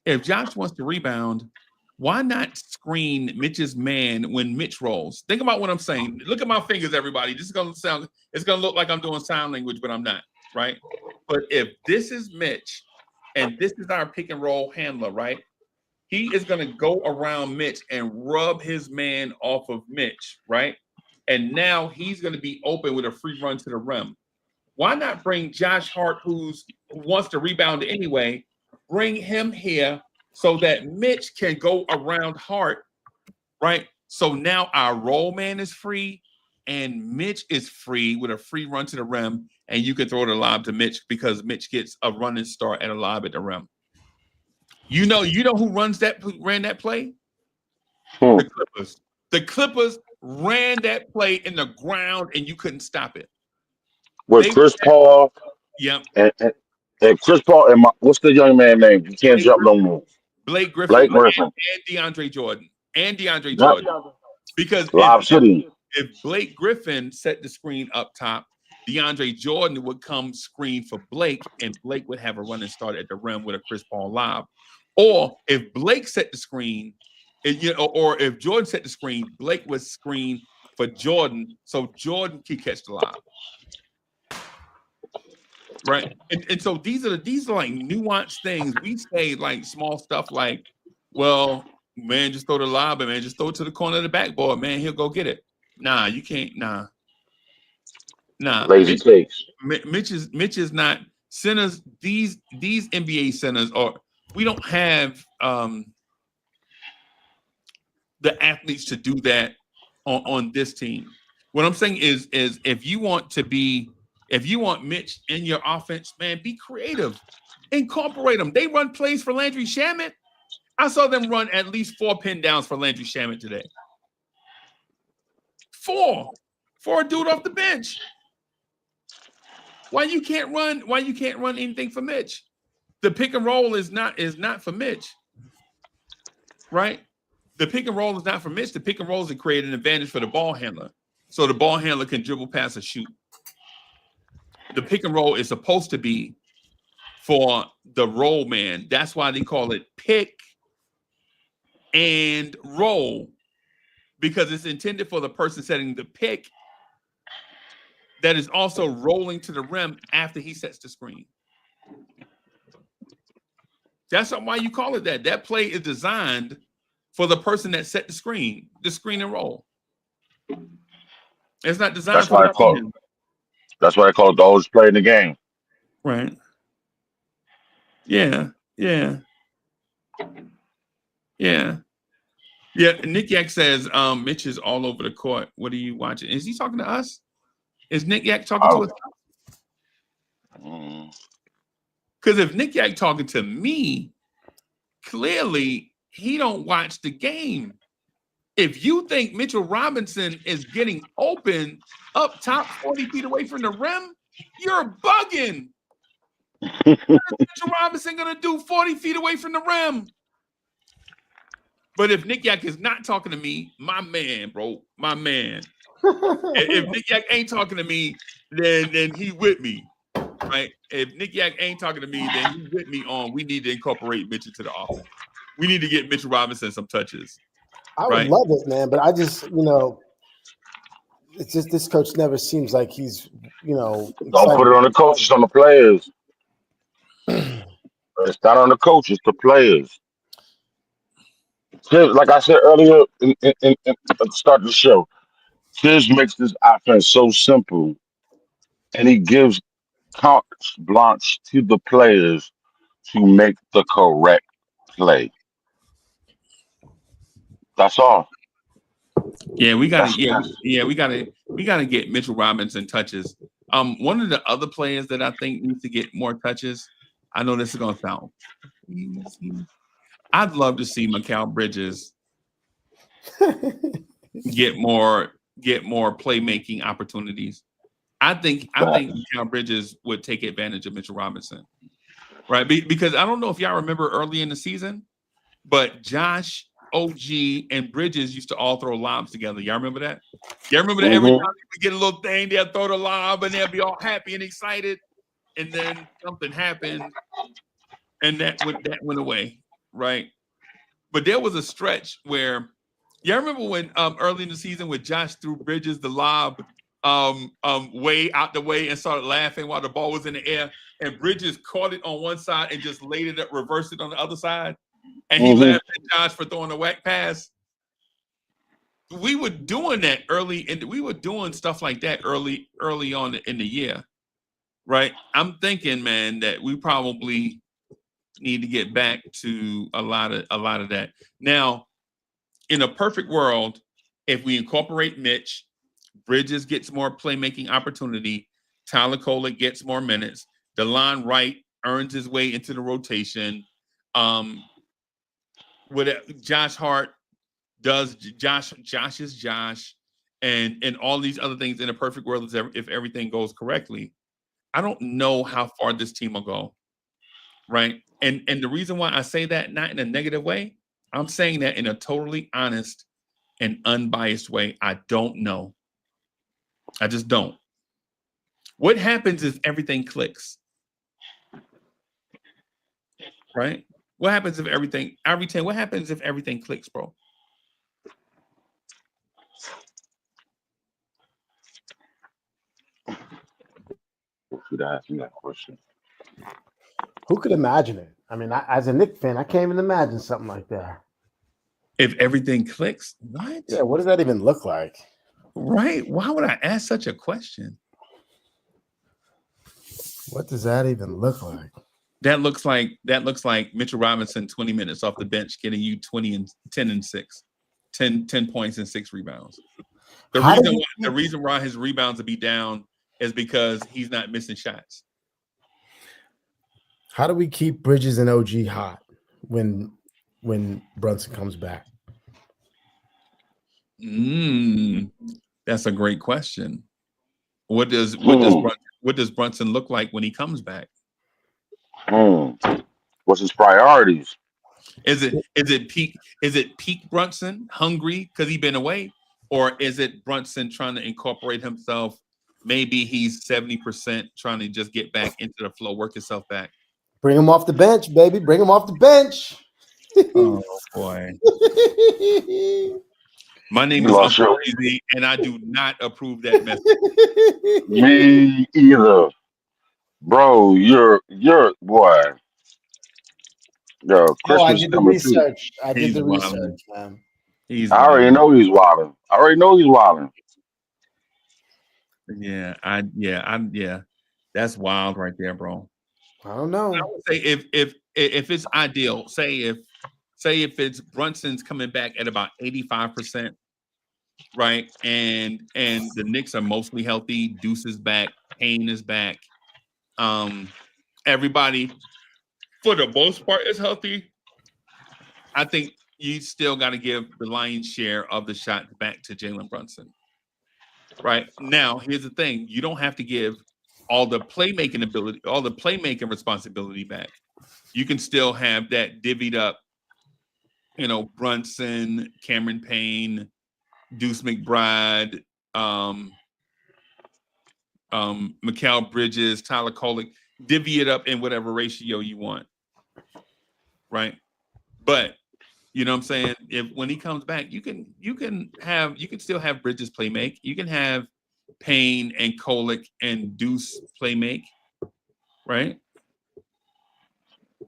If Josh wants to rebound, why not screen Mitch's man when Mitch rolls? Think about what I'm saying. Look at my fingers, everybody. This is going to sound, it's going to look like I'm doing sign language, but I'm not, right? But if this is Mitch and this is our pick and roll handler, right? He is going to go around Mitch and rub his man off of Mitch, right? And now he's going to be open with a free run to the rim. Why not bring Josh Hart, who wants to rebound anyway, bring him here so that Mitch can go around Hart, right? So now our roll man is free and Mitch is free with a free run to the rim, and you can throw the lob to Mitch because Mitch gets a running start and a lob at the rim. You know who ran that play? The Clippers. The Clippers ran that play in the ground and you couldn't stop it. With Chris Paul. Yep. And Chris Paul and what's the young man name? You can't jump no more. Blake Griffin. And DeAndre Jordan. Because if Blake Griffin set the screen up top, DeAndre Jordan would come screen for Blake, and Blake would have a running start at the rim with a Chris Paul lob. Or if Blake set the screen, or if Jordan set the screen, Blake would screen for Jordan, so Jordan could catch the lob. Right. And so these are like nuanced things. We say like small stuff like, well, man, just throw the lob and man, just throw it to the corner of the backboard, man, he'll go get it. Nah, you can't. Nah. Lazy takes. Mitch is not centers. These NBA centers we don't have the athletes to do that on this team. What I'm saying is if you want Mitch in your offense, man, be creative. Incorporate them. They run plays for Landry Shamet. I saw them run at least 4 pin downs for Landry Shamet today. 4 for a dude off the bench. Why you can't run anything for Mitch? The pick and roll is not for Mitch. Right? The pick and roll is not for Mitch. The pick and roll is to create an advantage for the ball handler. So the ball handler can dribble, pass, or shoot. The pick and roll is supposed to be for the roll man. That's why they call it pick and roll, because it's intended for the person setting the pick that is also rolling to the rim after he sets the screen. That's why you call it that. That play is designed for the person that set the screen and roll. It's not designed That's for why I call it. That's why I call it the oldest play in the game. Right. Yeah. Yeah. Yeah. Yeah. Nick Yak says, Mitch is all over the court. What are you watching? Is he talking to us? Is Nick Yak talking to us? Because if Nick Yak talking to me, clearly he don't watch the game. If you think Mitchell Robinson is getting open up top 40 feet away from the rim, you're bugging. What is Mitchell Robinson going to do 40 feet away from the rim? But if Nick Yak is not talking to me, my man, bro, my man. If Nick Yak ain't talking to me, then he with me, right? If Nick Yak ain't talking to me, then he with me on we need to incorporate Mitch into the offense. We need to get Mitchell Robinson some touches. I would love it, man, but I just, it's just this coach never seems like he's, Don't put it on the coaches, on the players. It's not on the coaches, it's the players. Like I said earlier at the start of the show, Tiz makes this offense so simple, and he gives carte blanche to the players to make the correct play. That's all. Yeah, we gotta get Mitchell Robinson touches. One of the other players that I think needs to get more touches. I know this is gonna sound easy. I'd love to see Mikal Bridges get more playmaking opportunities. I think Mikal Bridges would take advantage of Mitchell Robinson, right? Because I don't know if y'all remember early in the season, but Josh, OG, and Bridges used to all throw lobs together. Y'all remember that? Y'all remember that every time they would get a little thing, they'd throw the lob and they'd be all happy and excited, and then something happened, and that went away, right? But there was a stretch where y'all remember when early in the season when Josh threw Bridges the lob way out the way and started laughing while the ball was in the air, and Bridges caught it on one side and just laid it up, reversed it on the other side. And he laughed at Josh for throwing a whack pass. We were doing that early, and we were doing stuff like that early on in the year, right? I'm thinking, man, that we probably need to get back to a lot of that. Now, in a perfect world, if we incorporate Mitch, Bridges gets more playmaking opportunity, Tyler Kolek gets more minutes, DeLon Wright earns his way into the rotation. With Josh Hart does Josh is Josh, and all these other things in a perfect world if everything goes correctly. I don't know how far this team will go, right? And the reason why I say that, not in a negative way, I'm saying that in a totally honest and unbiased way. I don't know. I just don't. What happens if everything clicks? Right? What happens if everything, what happens if everything clicks, bro? Should I ask you that question? Who could imagine it? I mean, as a Knicks fan, I can't even imagine something like that. If everything clicks, what? Yeah, what does that even look like? Right? Why would I ask such a question? What does that even look like? That looks like Mitchell Robinson 20 minutes off the bench getting you 10 points and 6 rebounds. The reason why his rebounds will be down is because he's not missing shots. How do we keep Bridges and OG hot when Brunson comes back? That's a great question. What does Brunson look like when he comes back? What's his priorities? Is it peak Brunson hungry because he's been away, or is it Brunson trying to incorporate himself? Maybe he's 70% trying to just get back into the flow, work himself back. Bring him off the bench, baby. Bring him off the bench. Oh boy. My name is Uncle Easy, and I do not approve that message. Me either, bro. You're boy. Yo, I Christmas did the coming too. research. I did the research, man. I already know he's wilding. I already know he's wilding. Yeah. That's wild right there, bro. I don't know. I would say if it's ideal, say if it's Brunson's coming back at about 85%, right? And the Knicks are mostly healthy. Deuce is back. Payne is back. Everybody, for the most part, is healthy. I think you still got to give the lion's share of the shot back to Jalen Brunson. Right now, here's the thing: you don't have to give all the playmaking ability, all the playmaking responsibility back. You can still have that divvied up. Brunson, Cameron Payne, Deuce McBride, Mikal Bridges, Tyler Kolek, divvy it up in whatever ratio you want. Right. But you know what I'm saying? When he comes back, you can still have Bridges play make. You can have Payne and Kolek and Deuce play make. Right.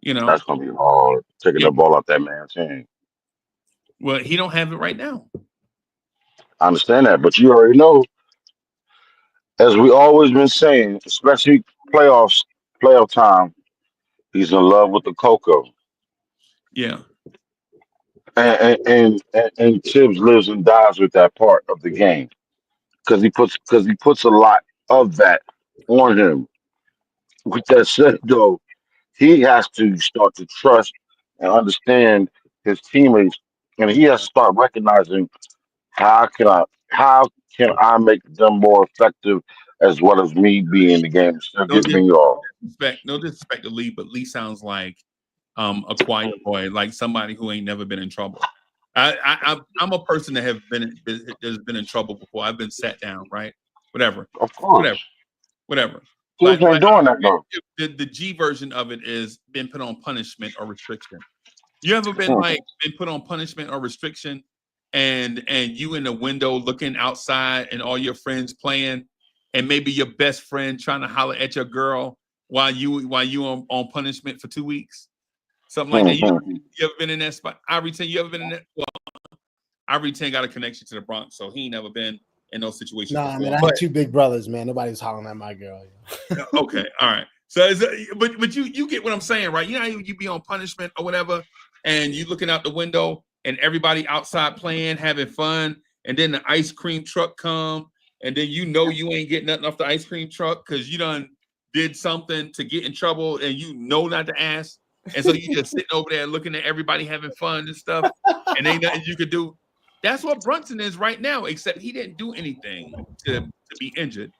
That's gonna be hard taking the ball off that man's hand. Well, he don't have it right now. I understand that, but you already know, as we always been saying, especially playoff time, he's in love with the cocoa. Yeah. And Tibbs lives and dies with that part of the game because he puts a lot of that on him. With that said, though, he has to start to trust and understand his teammates, and he has to start recognizing how can I make them more effective as well as me being in the game. Still get me off. No disrespect to Lee, but Lee sounds like a quiet boy, like somebody who ain't never been in trouble. I'm a person that has been in trouble before. I've been sat down, right? Whatever. Of course. Whatever. But ain't doing that though. The G version of it is been put on punishment or restriction. You ever been been put on punishment or restriction, and you in the window looking outside and all your friends playing, and maybe your best friend trying to holler at your girl while you on punishment for 2 weeks? Something like that. You ever been in that spot? Ivory 10, you ever been in that? Well, Ivory 10 got a connection to the Bronx, so he ain't never been in those situations. Nah, man, I had 2 big brothers, man. Nobody was hollering at my girl. Okay, all right. So, but you get what I'm saying, right? You know how you be on punishment or whatever, and you looking out the window, and everybody outside playing, having fun, and then the ice cream truck come, and then you ain't getting nothing off the ice cream truck because you done did something to get in trouble, and you know not to ask. And so you just sitting over there looking at everybody having fun and stuff, and ain't nothing you could do. That's what Brunson is right now, except he didn't do anything to be injured,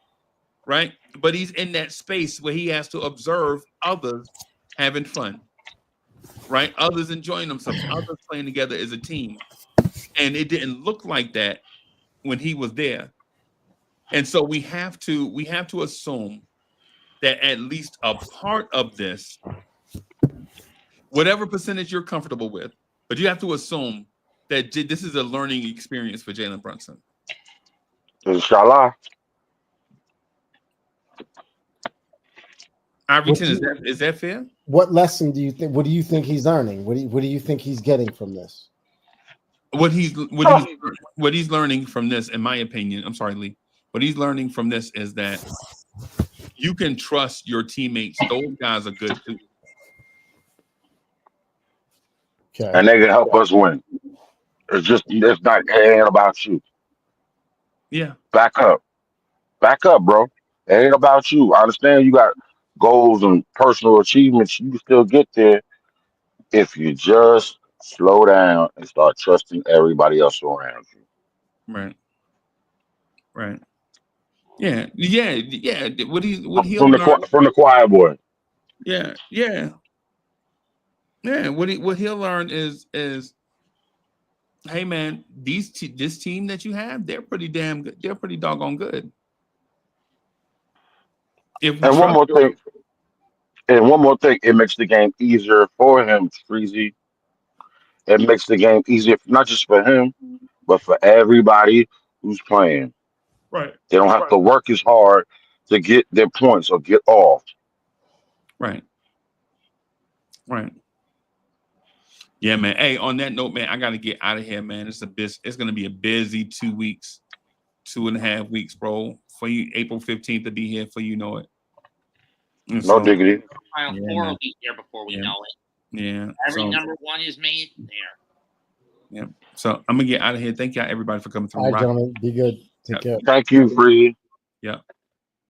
right? But he's in that space where he has to observe others having fun, right? Others enjoying themselves, others playing together as a team. And it didn't look like that when he was there. And so we have to assume that at least a part of this, whatever percentage you're comfortable with, but you have to assume that this is a learning experience for Jalen Brunson. Inshallah. Iverton, is that fair? What lesson do you think? What do you think he's learning? What do you think he's getting from this? What he's learning from this, in my opinion, I'm sorry, Lee. What he's learning from this is that you can trust your teammates. Those guys are good too. Okay. And they can help us win. It's not ain't about you. Yeah. Back up, bro. It ain't about you. I understand you got goals and personal achievements. You can still get there if you just slow down and start trusting everybody else around you. Right. Yeah. What he'll from learn the choir boy. Yeah. Yeah, what he'll learn is, hey man, this team that you have, they're pretty damn good. They're pretty doggone good. If And one more thing, it makes the game easier for him, Freezy. It makes the game easier, not just for him, but for everybody who's playing. right, They don't have to work as hard to get their points or get off. right. Yeah, man. Hey, on that note, man, I gotta get out of here, man. It's gonna be a busy 2 weeks, 2.5 weeks, bro. For you, April 15th to be here for you know it. And No diggity. Final Yeah, four man. will be here before we Yeah. know it. Yeah. Every So, number one is made there. yeah. So I'm gonna get out of here. Thank y'all everybody for coming through. All right, Rock. gentlemen, be good. Take care. Thank you, Freezy. Yeah.